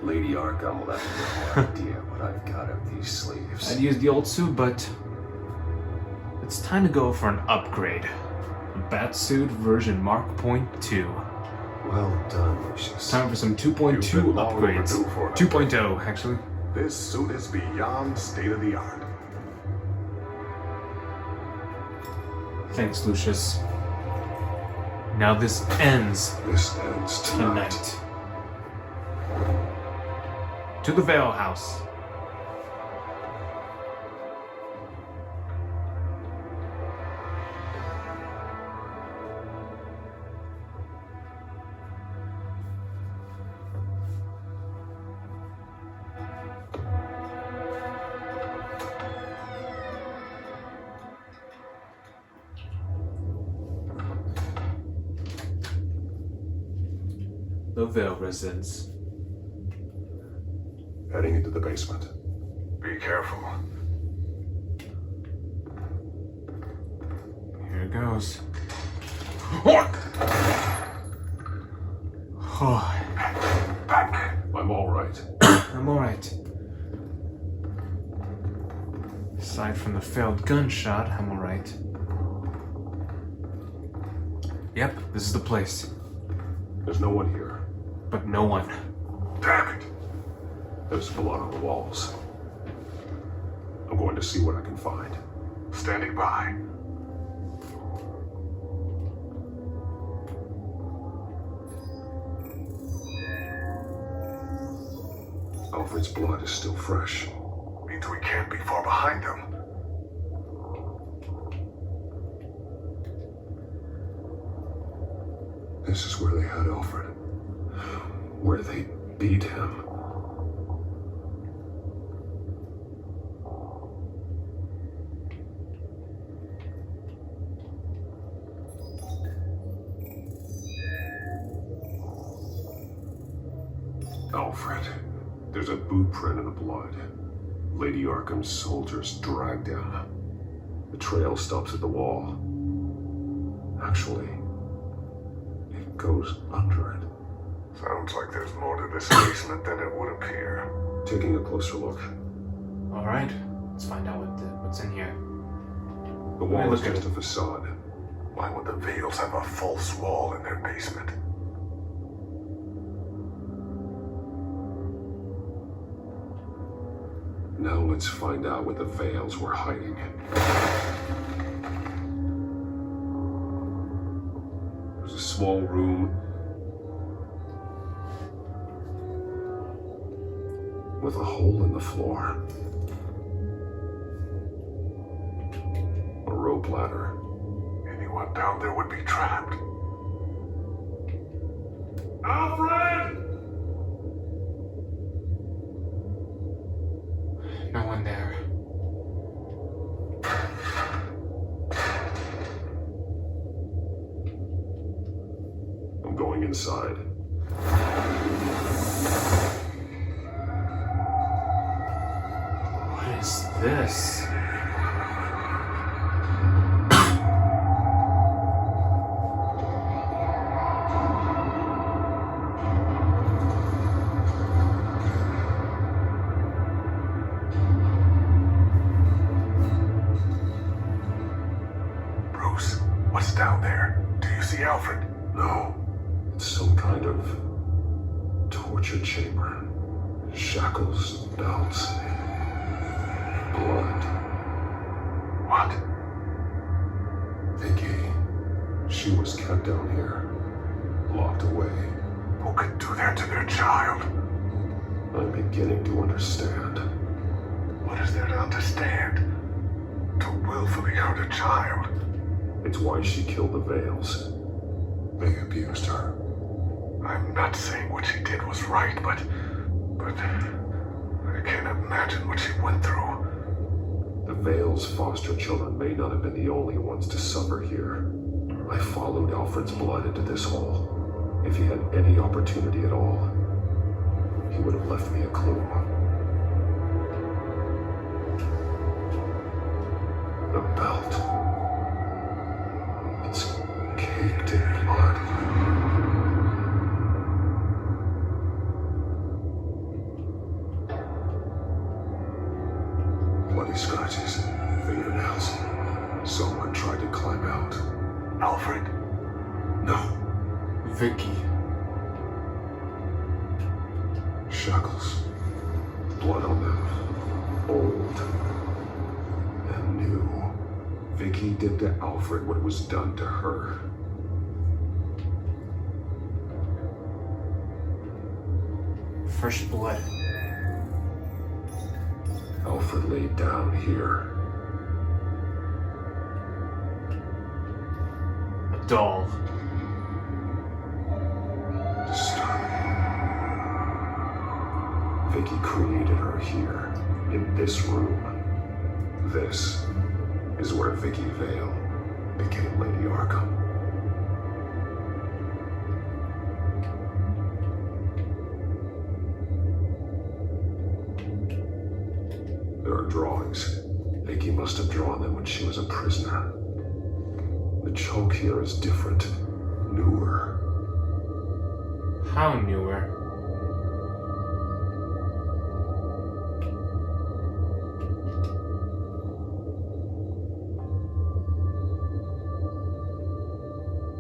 Lady Arkham will have no idea what I've got up these sleeves. I'd use the old suit, but it's time to go for an upgrade. A Batsuit version Mark .2. Well done, Lucius. Time for some You've 2.2 been long upgrades. overdue for an 2.0, actually. This suit is beyond state-of-the-art. Thanks, Lucius. Now this ends This ends tonight. tonight. To the Vale House. The Vale residence. Heading into the basement. Be careful. Here it goes. Oh. Back. I'm all right. I'm alright. Aside from the failed gunshot, I'm alright. Yep, this is the place. There's no one here. But no one. Damn it! There's blood on the walls. I'm going to see what I can find. Standing by. Alfred's blood is still fresh. Means we can't be far behind them. This is where they had Alfred. Where they beat him. Alfred, there's a boot print in the blood. Lady Arkham's soldiers dragged him. The trail stops at the wall. Actually, it goes under it. Sounds like there's more to this basement than it would appear. Taking a closer look. Alright, let's find out what's in here. The wall is Look at just it. a facade. Why would the Vales have a false wall in their basement? Now let's find out what the Vales were hiding. There's a small room with a hole in the floor. A rope ladder. Anyone down there would be trapped. Alfred! No one there. I'm going inside. What is this? Bruce, what's down there? Do you see Alfred? No. It's some kind of torture chamber. Shackles, belts, blood. What? Vicky. She was kept down here, locked away. Who could do that to their child? I'm beginning to understand. What is there to understand? To willfully hurt a child. It's why she killed the Vales. They abused her. I'm not saying what she did was right, but I can't imagine what she went through. The Vale's foster children may not have been the only ones to suffer here. I followed Alfred's blood into this hole. If he had any opportunity at all, he would have left me a clue. The belt. It's caked in blood. Bloody scratches, fingernails. Someone tried to climb out. Alfred? No. Vicky. Shackles. Blood on them. Old. And new. Vicky did to Alfred what was done to her. Fresh blood. Alfred laid down here. A doll. Disturbing. Vicky created her here, in this room. This is where Vicky Vale became Lady Arkham. There are drawings. Vicky must have drawn them when she was a prisoner. The choke here is different, newer. How newer?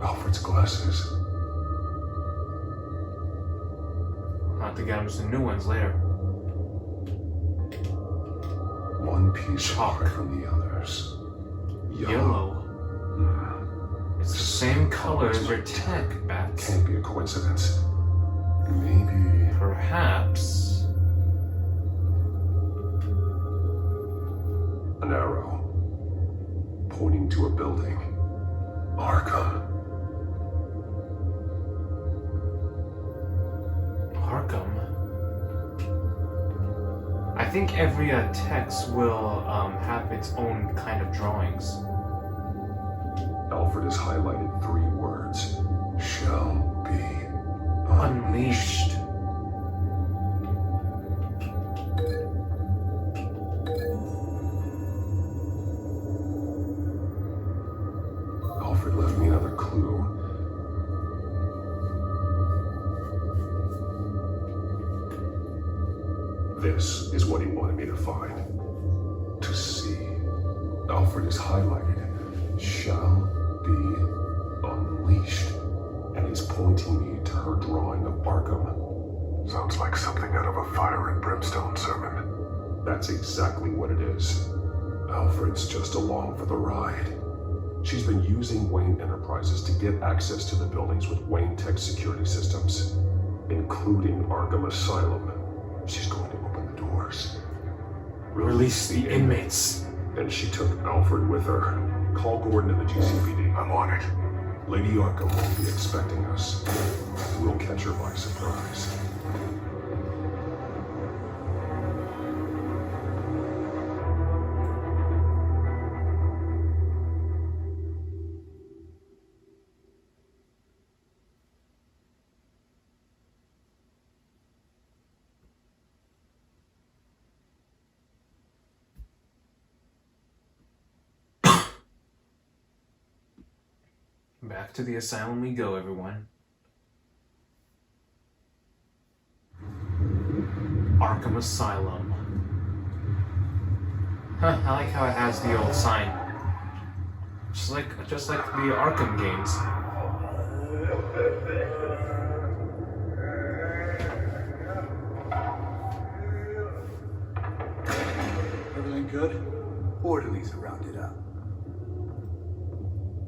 Alfred's glasses. I'll have to get him some new ones later. One piece Chalk. apart from the others. Yellow. It's the same color as your tech, Bats. Can't be a coincidence. Maybe. Perhaps. An arrow. Pointing to a building. Arkham. Arkham. I think every text will have its own kind of drawings. Alfred has highlighted 3 words. Shall be Unleashed. Alfred left me another clue. This is what he wanted me to find. To see. Alfred is highlighted. Shall be unleashed. And he's pointing me to her drawing of Arkham. Sounds like something out of a fire and brimstone sermon. That's exactly what it is. Alfred's just along for the ride. She's been using Wayne Enterprises to get access to the buildings with Wayne Tech security systems, including Arkham Asylum. She's going to open the doors. Release the inmates. And she took Alfred with her. Call Gordon and the GCPD. I'm on it. Lady Arkham won't be expecting us. We'll catch her by surprise. Back to the asylum we go, everyone. Arkham Asylum. Huh, I like how it has the old sign. Just like the Arkham games. Everything good? Orderlies are rounded up.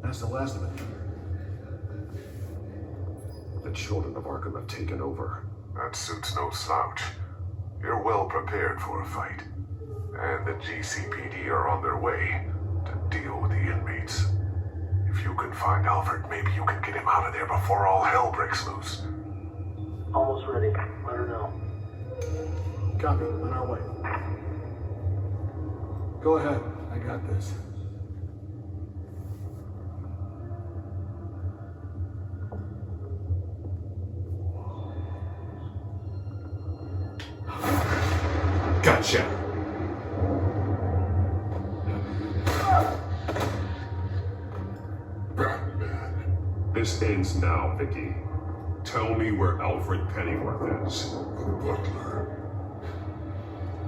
That's the last of it. The children of Arkham have taken over. That suit's no slouch. You're well prepared for a fight. And the GCPD are on their way to deal with the inmates. If you can find Alfred, maybe you can get him out of there before all hell breaks loose. Almost ready. Let her know. Copy. On our way. Go ahead. I got this. Gotcha. Batman. This ends now, Vicky. Tell me where Alfred Pennyworth is. The butler.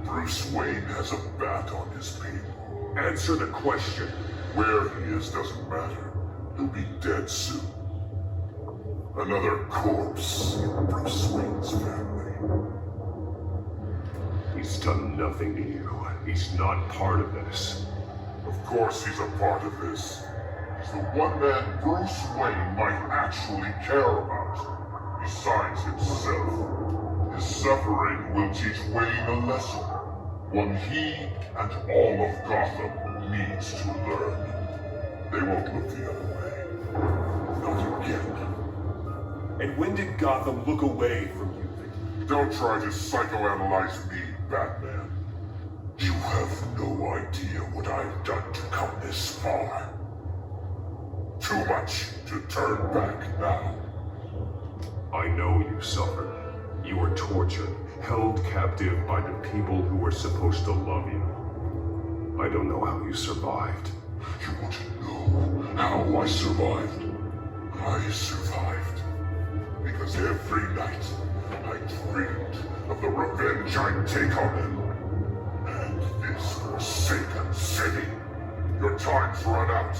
Bruce Wayne has a bat on his people. Answer the question. Where he is doesn't matter. He'll be dead soon. Another corpse in Bruce Wayne's family. He's done nothing to you. He's not part of this. Of course he's a part of this. He's the one man Bruce Wayne might actually care about. Besides himself. His suffering will teach Wayne a lesson. One he and all of Gotham needs to learn. They won't look the other way. Not again. And when did Gotham look away from you, Vicky? Don't try to psychoanalyze me, Batman. You have no idea what I've done to come this far. Too much to turn back now. I know you suffered. You were tortured, held captive by the people who were supposed to love you. I don't know how you survived. You want to know how I survived? I survived because every night I dreamed of the revenge I'd take on them. And this forsaken city. Your time's run out.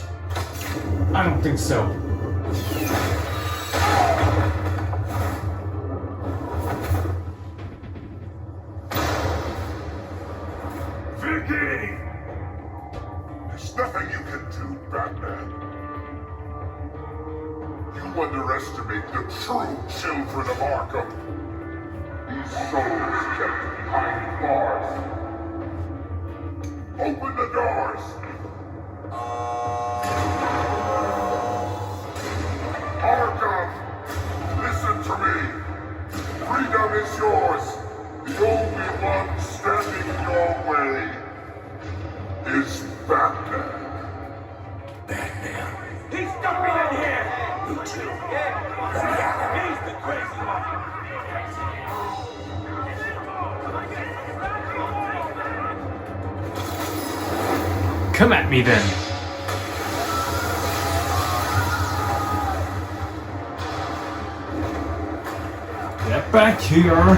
I don't think so. Vicky! There's nothing you can do, Batman. You underestimate the true children of Arkham. These souls kept behind bars. Open the doors! Arkham! Listen to me! Freedom is yours! The only one standing in your way is Batman. Batman. He's jumping in here! You too. He's the crazy one. Come at me then. Get back here.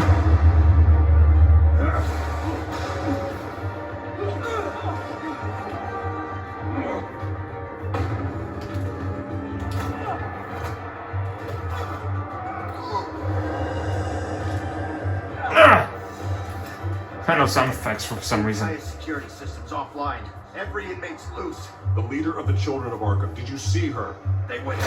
I know sound effects for some reason. Highest security system's offline. Every inmate's loose. The leader of the Children of Arkham, did you see her? They went.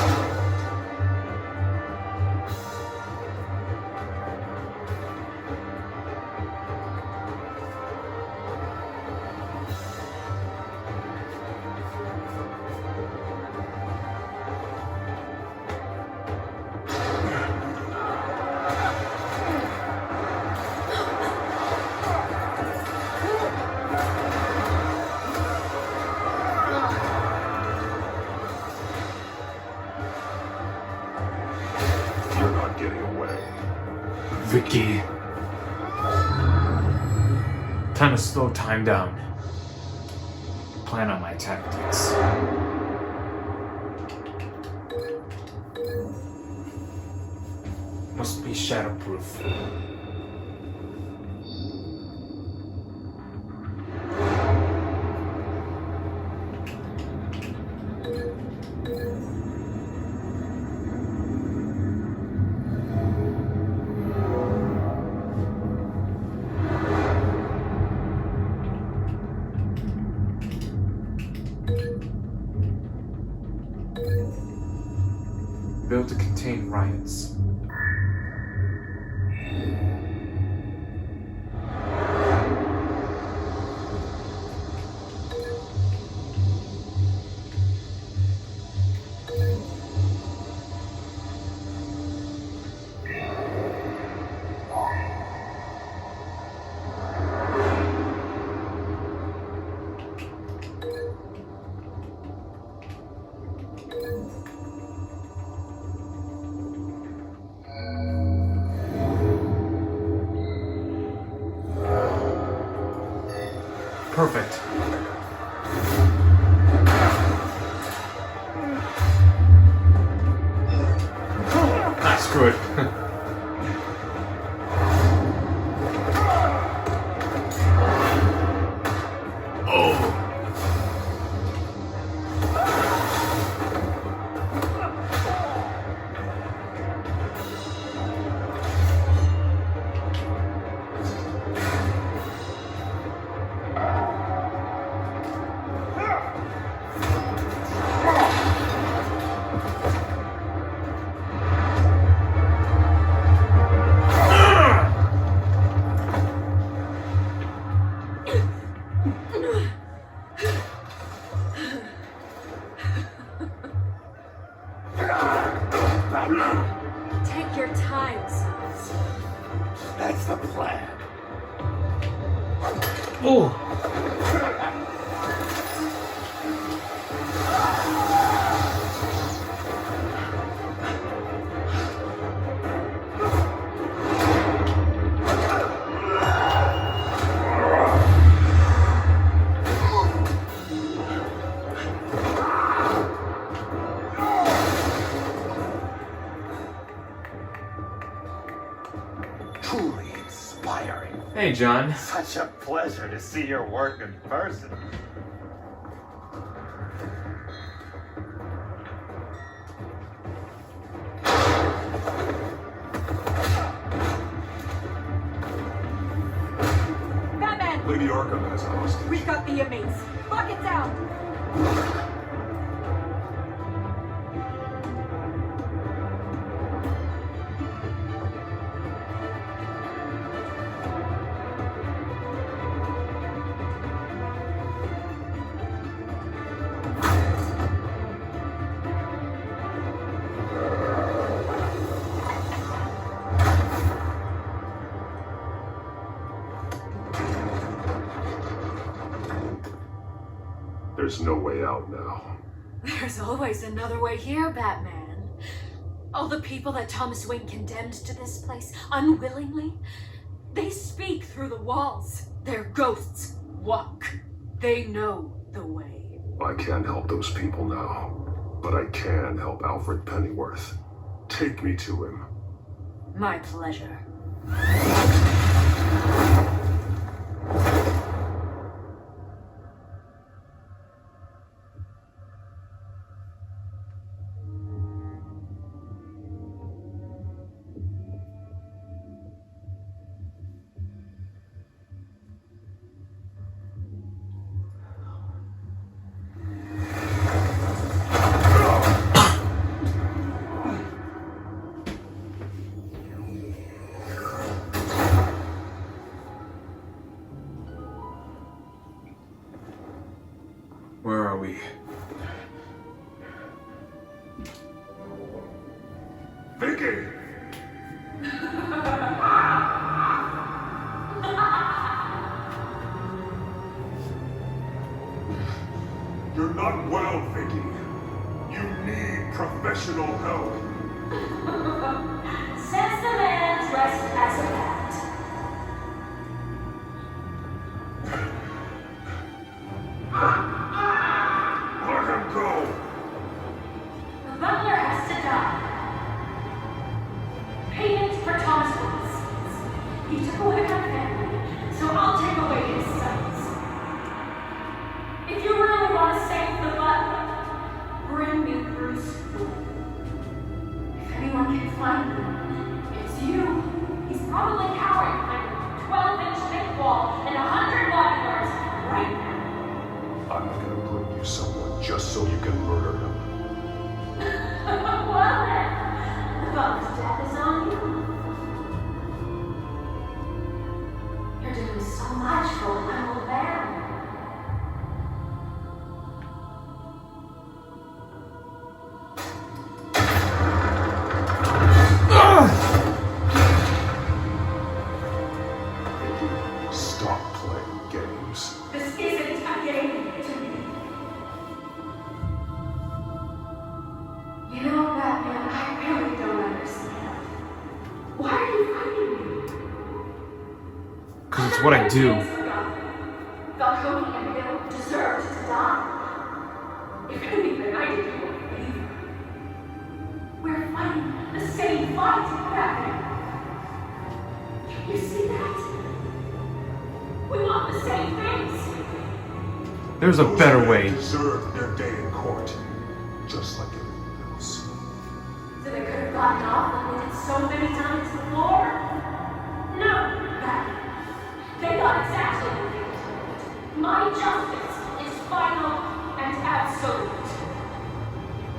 Vicky. Time to slow time down. Plan on my tactics. Must be shatterproof. Built to contain riots. Perfect. Ah, screw it. Take your time, sons. That's the plan. Oh. Truly inspiring. Hey, John. Such a pleasure to see your work in person. Batman! Lady Arkham has a hostage. We've got the inmates. Lock it down! There's no way out now. There's always another way here, Batman. All the people that Thomas Wayne condemned to this place unwillingly, they speak through the walls. Their ghosts walk. They know the way. I can't help those people now, but I can help Alfred Pennyworth. Take me to him. My pleasure. Where are we? Vicky! You're not well, Vicky. You need professional help. Says the man dressed as a cat. Let him go. The butler has to die. Payment for Thomas Wayne's sins. He took away my family, so I'll take away his sons. If you really want to save the butler, bring me Bruce Wayne. If anyone can find him, it's you. He's probably cowering behind a 12-inch thick wall and 100 bodyguards right now. I'm not gonna bring you someone just so you can murder him. Well then, the butler's death is on you. You're doing so much for a little man. Stop playing games. This isn't a game to me. You know, Batman, I really don't understand. Why are you fighting me? Because it's what I do. Gotham Tony and Bill deserved to die. If anything, I did you a favor. We're fighting the same fight, Batman. Can you see that? We want the same things. There's a better way. Deserve their day in court, just like everyone else. So they could have gotten off like they did so many times before? No, Batman. They got exactly what they deserved. My justice is final and absolute.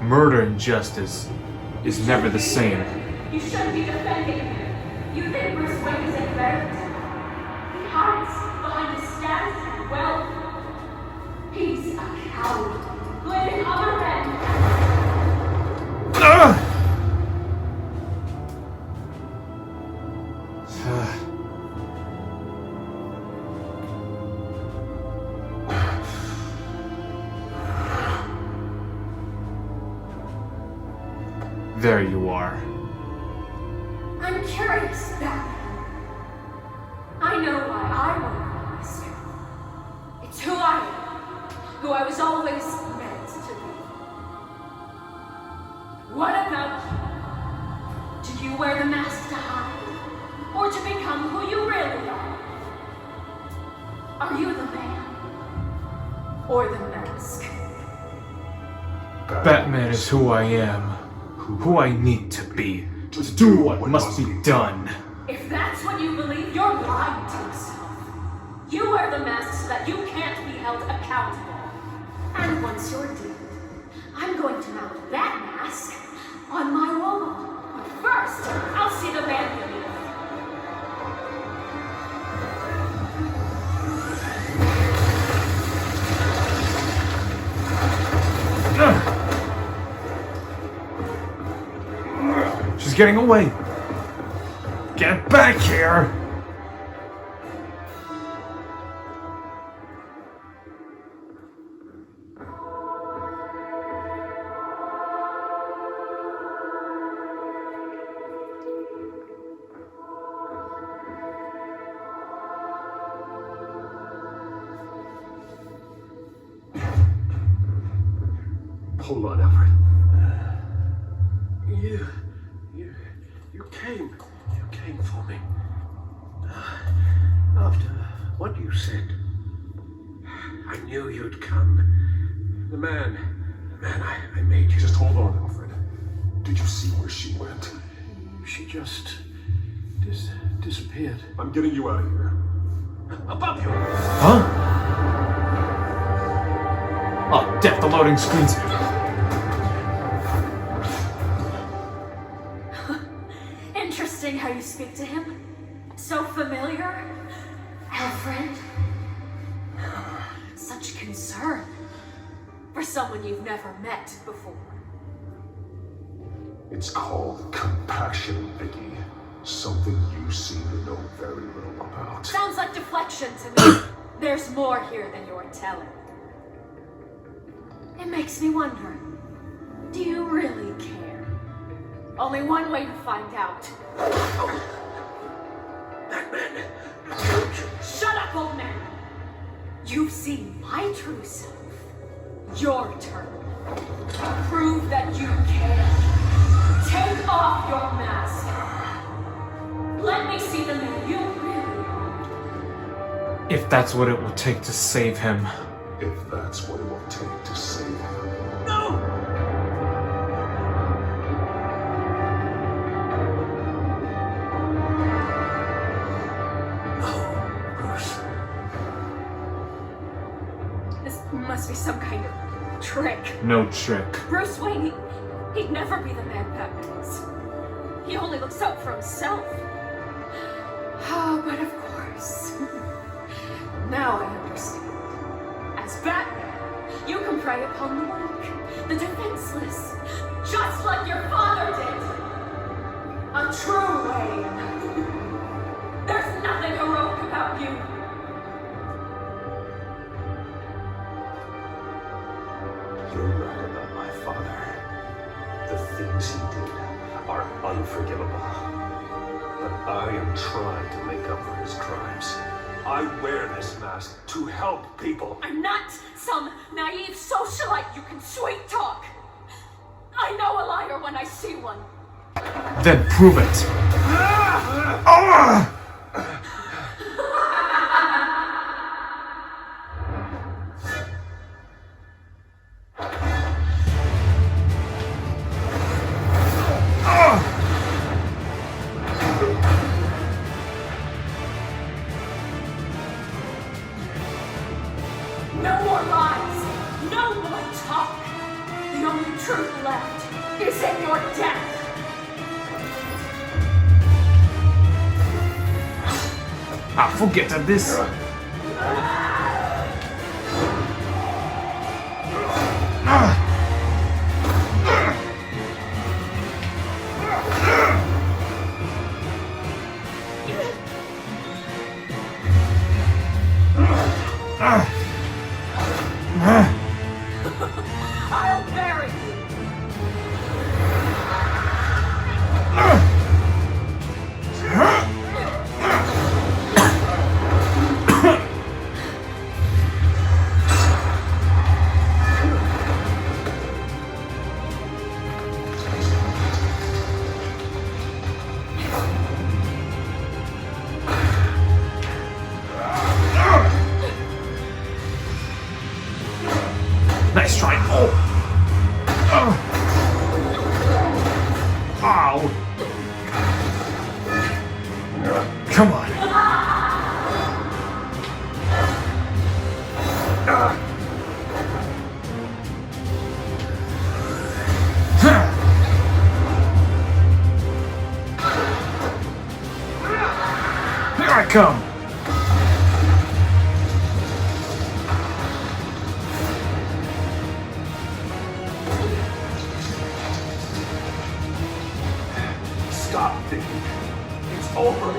Murder and justice is never the same. You shouldn't be defending him. You think Bruce Wayne is any better than him? He hides behind his status and wealth. He's a coward, blaming other men. There you are. I'm curious, Batman. I know why I wore the mask. It's who I am, who I was always meant to be. What about you? Do you wear the mask to hide, or to become who you really are? Are you the man, or the mask? Batman is who I am, who I need to be, to do what must be done. If that's what you believe, you're lying to yourself. You wear the mask so that you can't be held accountable. And once you're dead, I'm going to mount that mask on my wall. But first, I'll see the man beneath. She's getting away. Get back here! Hold on, Alfred. You came for me. After what you said, I knew you'd come. The man I made you. Just hold on, Alfred. Did you see where she went? She just disappeared. I'm getting you out of here. Above you! Huh? Oh, death, the loading screens. Interesting how you speak to him. So familiar. Alfred. Such concern for someone you've never met before. It's called compassion, Vicky. Something you seem to know very little about. Sounds like deflection to me. There's more here than you're telling. It makes me wonder, do you really care? Only one way to find out. That man killed you. Shut up, old man! You've seen my true self. Your turn. Prove that you care. Take off your mask. Let me see the man you really are. If that's what it will take to save him. If that's what it will take to save him. No! No, Bruce. This must be some kind of trick. No trick. Bruce Wayne, he'd never be the man Batman is. He only looks out for himself. Oh, but of course. Now I understand. As Batman, you can prey upon the weak, the defenseless, just like your father did. A true Wayne. There's nothing heroic about you. You're right about my father. The things he did are unforgivable. But I am trying to make up for his crimes. I wear this mask to help people. I'm not some naive socialite you can sweet talk. I know a liar when I see one. Then prove it. No more lies. No more talk. The only truth left is in your death. Forget this. I'll bury you. Nice try. Oh. Ow. Come on. Here I come. Stop, Vicky. It's over.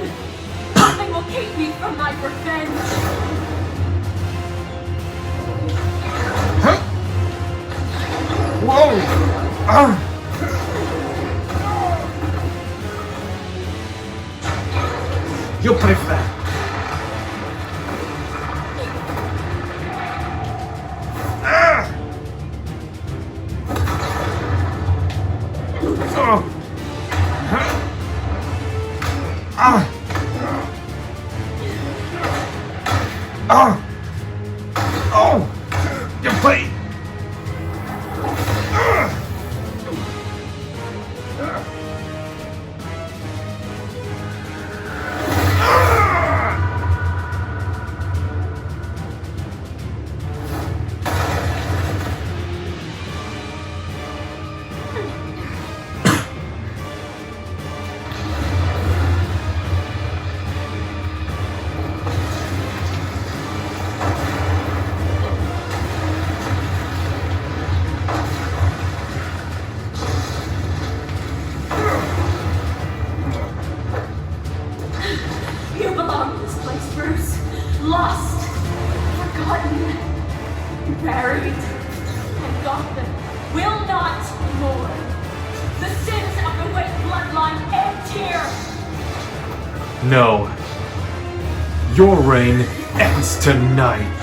Nothing will keep me from my revenge. Whoa! You'll pay for that. Oh! You pay! You belong to this place, Bruce. Lost, forgotten, buried, and Gotham will not mourn. The sins of the Wayne bloodline end here. No. Your reign ends tonight.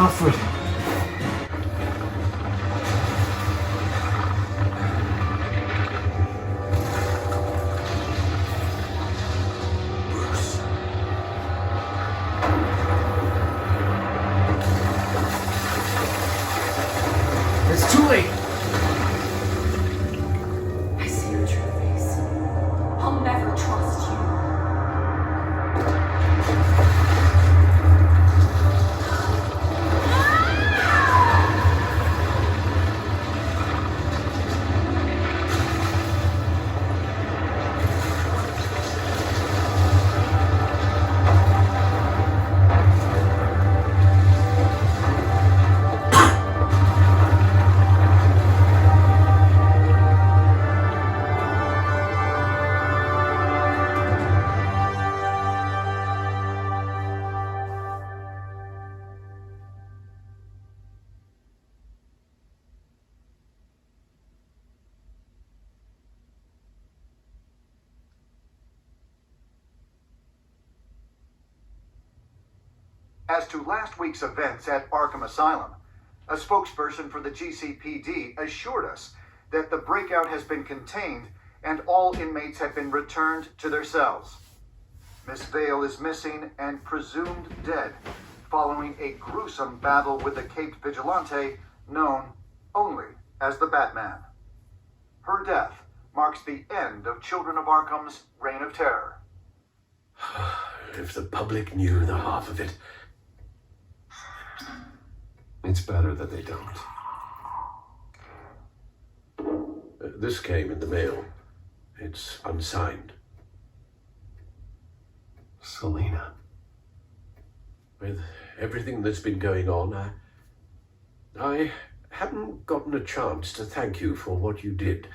Alfred. It's too late. I see your true face. I'll never trust you. Ah! As to last week's events at Arkham Asylum, a spokesperson for the GCPD assured us that the breakout has been contained and all inmates have been returned to their cells. Miss Vale is missing and presumed dead following a gruesome battle with the caped vigilante known only as the Batman. Her death marks the end of Children of Arkham's reign of terror. If the public knew the half of it. It's better that they don't. This came in the mail. It's unsigned. Selena. With everything that's been going on, I haven't gotten a chance to thank you for what you did,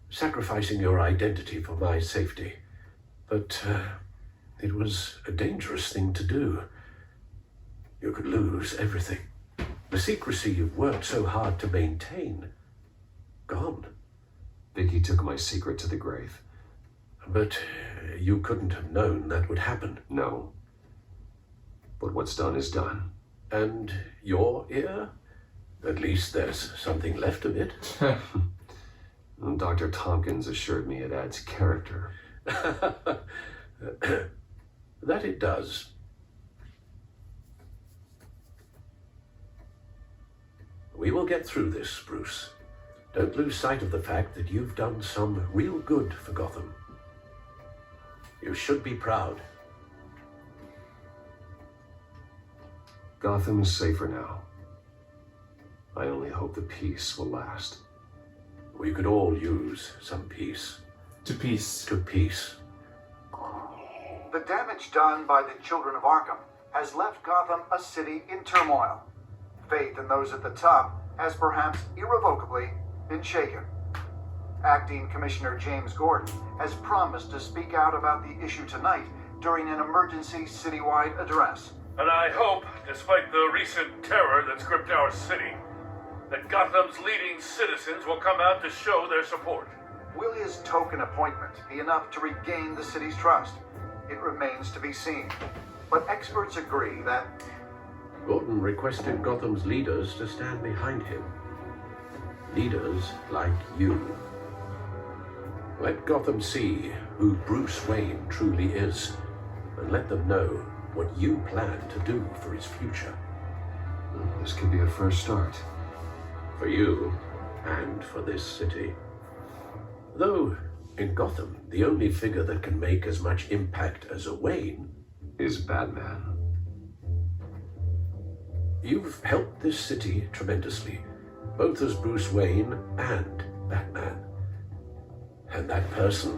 sacrificing your identity for my safety. But it was a dangerous thing to do. You could lose everything. The secrecy you've worked so hard to maintain. Gone. Vicky took my secret to the grave. But you couldn't have known that would happen. No. But what's done is done. And your ear? At least there's something left of it. Dr. Tompkins assured me it adds character. That it does. We will get through this, Bruce. Don't lose sight of the fact that you've done some real good for Gotham. You should be proud. Gotham is safer now. I only hope the peace will last. We could all use some peace. To peace. To peace. The damage done by the Children of Arkham has left Gotham a city in turmoil. Faith in those at the top has perhaps irrevocably been shaken. Acting Commissioner James Gordon has promised to speak out about the issue tonight during an emergency citywide address. And I hope, despite the recent terror that's gripped our city, that Gotham's leading citizens will come out to show their support. Will his token appointment be enough to regain the city's trust? It remains to be seen. But experts agree that Gordon requested Gotham's leaders to stand behind him. Leaders like you. Let Gotham see who Bruce Wayne truly is, and let them know what you plan to do for his future. This could be a first start. For you, and for this city. Though, in Gotham, the only figure that can make as much impact as a Wayne is Batman. You've helped this city tremendously, both as Bruce Wayne and Batman. And that person,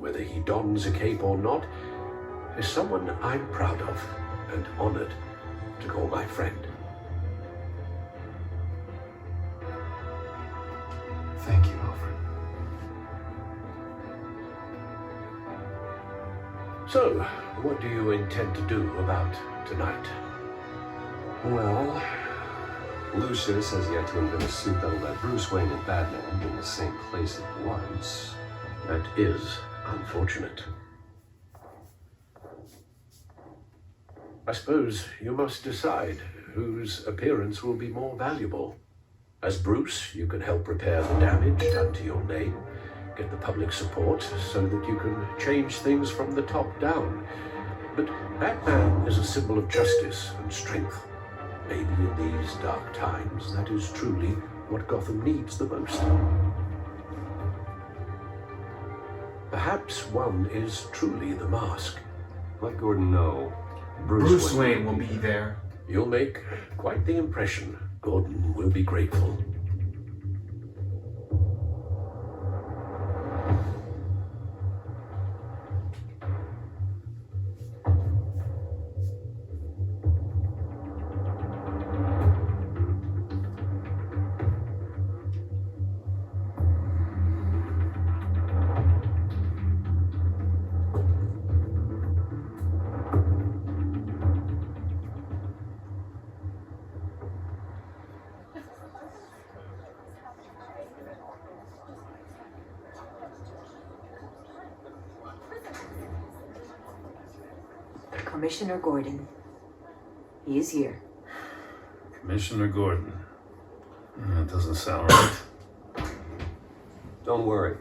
whether he dons a cape or not, is someone I'm proud of and honored to call my friend. Thank you, Alfred. So, what do you intend to do about tonight? Well, Lucius has yet to invent a suit that'll let Bruce Wayne and Batman be in the same place at once. That is unfortunate. I suppose you must decide whose appearance will be more valuable. As Bruce, you can help repair the damage done to your name, get the public support so that you can change things from the top down. But Batman is a symbol of justice and strength. Maybe in these dark times, that is truly what Gotham needs the most. Perhaps one is truly the mask. Let Gordon know. Bruce Wayne will be there. You'll make quite the impression. Gordon will be grateful. Commissioner Gordon, He's here. Commissioner Gordon. That doesn't sound right. Don't worry.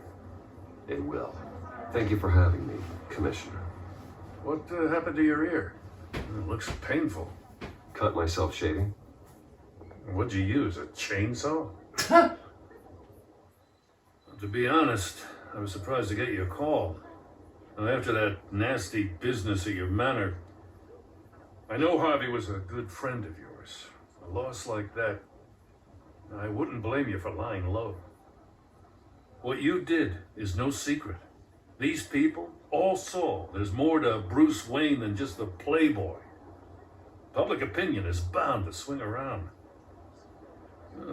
It will. Thank you for having me, Commissioner. What happened to your ear? It looks painful. Cut myself shaving. What'd you use, a chainsaw? To be honest, I was surprised to get your call. And after that nasty business at your manor, I know Harvey was a good friend of yours. A loss like that, I wouldn't blame you for lying low. What you did is no secret. These people all saw there's more to Bruce Wayne than just a playboy. Public opinion is bound to swing around.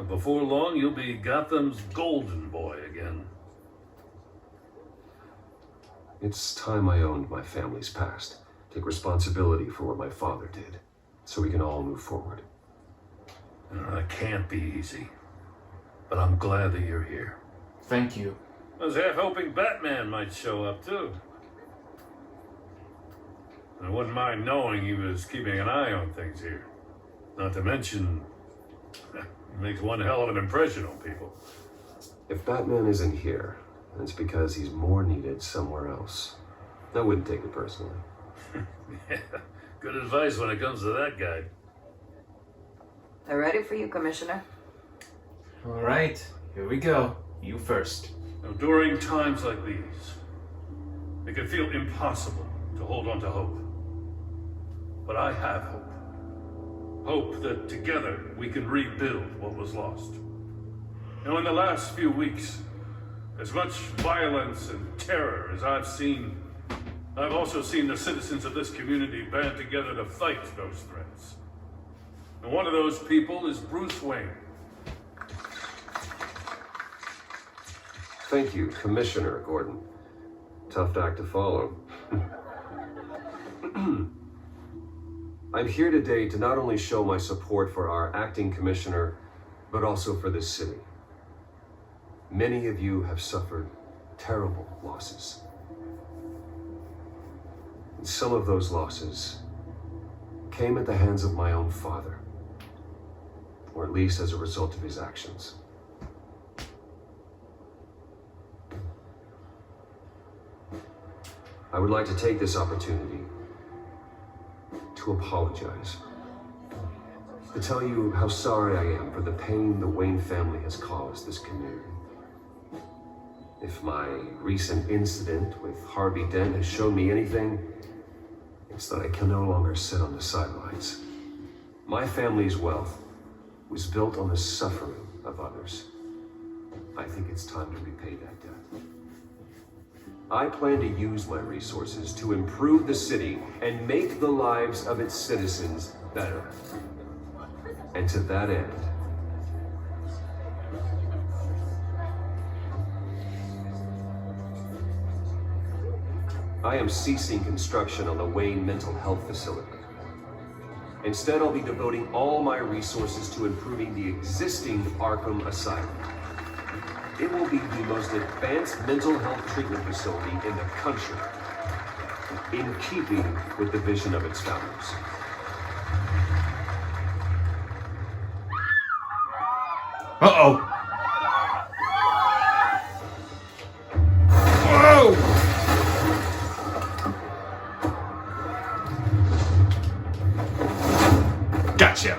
Before long, you'll be Gotham's golden boy again. It's time I owned my family's past. Take responsibility for what my father did, so we can all move forward. It can't be easy, but I'm glad that you're here. Thank you. I was half hoping Batman might show up, too. I wouldn't mind knowing he was keeping an eye on things here. Not to mention, he makes one hell of an impression on people. If Batman isn't here, it's because he's more needed somewhere else. I wouldn't take it personally. Yeah, good advice when it comes to that guy. They're ready for you, Commissioner. All right, here we go. You first. Now, during times like these, it can feel impossible to hold on to hope. But I have hope. Hope that together we can rebuild what was lost. Now, in the last few weeks, as much violence and terror as I've seen, I've also seen the citizens of this community band together to fight those threats. And one of those people is Bruce Wayne. Thank you, Commissioner Gordon. Tough act to follow. I'm here today to not only show my support for our acting commissioner, but also for this city. Many of you have suffered terrible losses. And some of those losses came at the hands of my own father, or at least as a result of his actions. I would like to take this opportunity to apologize, to tell you how sorry I am for the pain the Wayne family has caused this community. If my recent incident with Harvey Dent has shown me anything, it's that I can no longer sit on the sidelines. My family's wealth was built on the suffering of others. I think it's time to repay that debt. I plan to use my resources to improve the city and make the lives of its citizens better. And to that end, I am ceasing construction on the Wayne Mental Health Facility. Instead, I'll be devoting all my resources to improving the existing Arkham Asylum. It will be the most advanced mental health treatment facility in the country, in keeping with the vision of its founders. Uh-oh! Whoa! Gotcha!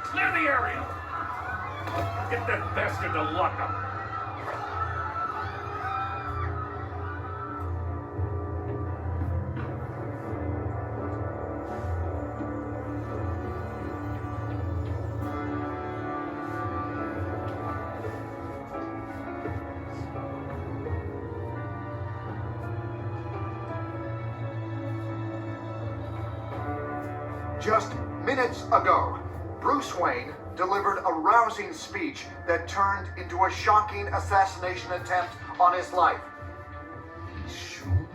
Clear the area! Get that bastard to lock up! Just minutes ago, Bruce Wayne delivered a rousing speech that turned into a shocking assassination attempt on his life. He sure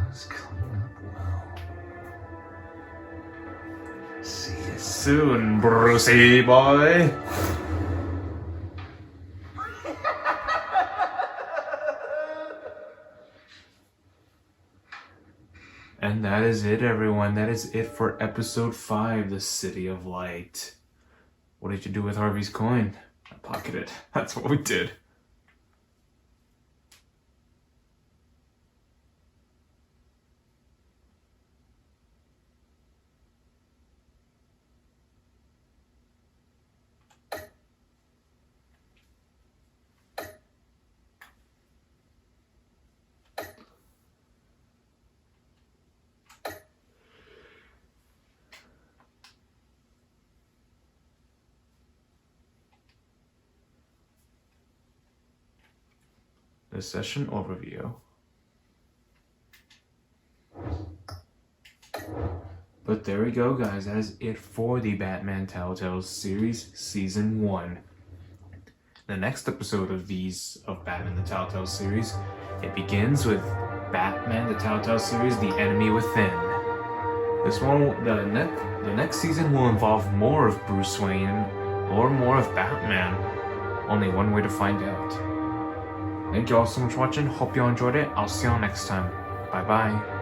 does clean up well. See you soon, Brucey boy. that is it, everyone. That is it for episode 5, The City of Light. What did you do with Harvey's coin? I pocketed it. That's what we did. The session overview. But there we go, guys. That is it for the Batman Telltale series, Season 1. The next episode of Batman the Telltale series, it begins with Batman the Telltale series, The Enemy Within. This one, the next season will involve more of Bruce Wayne or more of Batman. Only one way to find out. Thank you all so much for watching. Hope you all enjoyed it. I'll see y'all next time. Bye bye.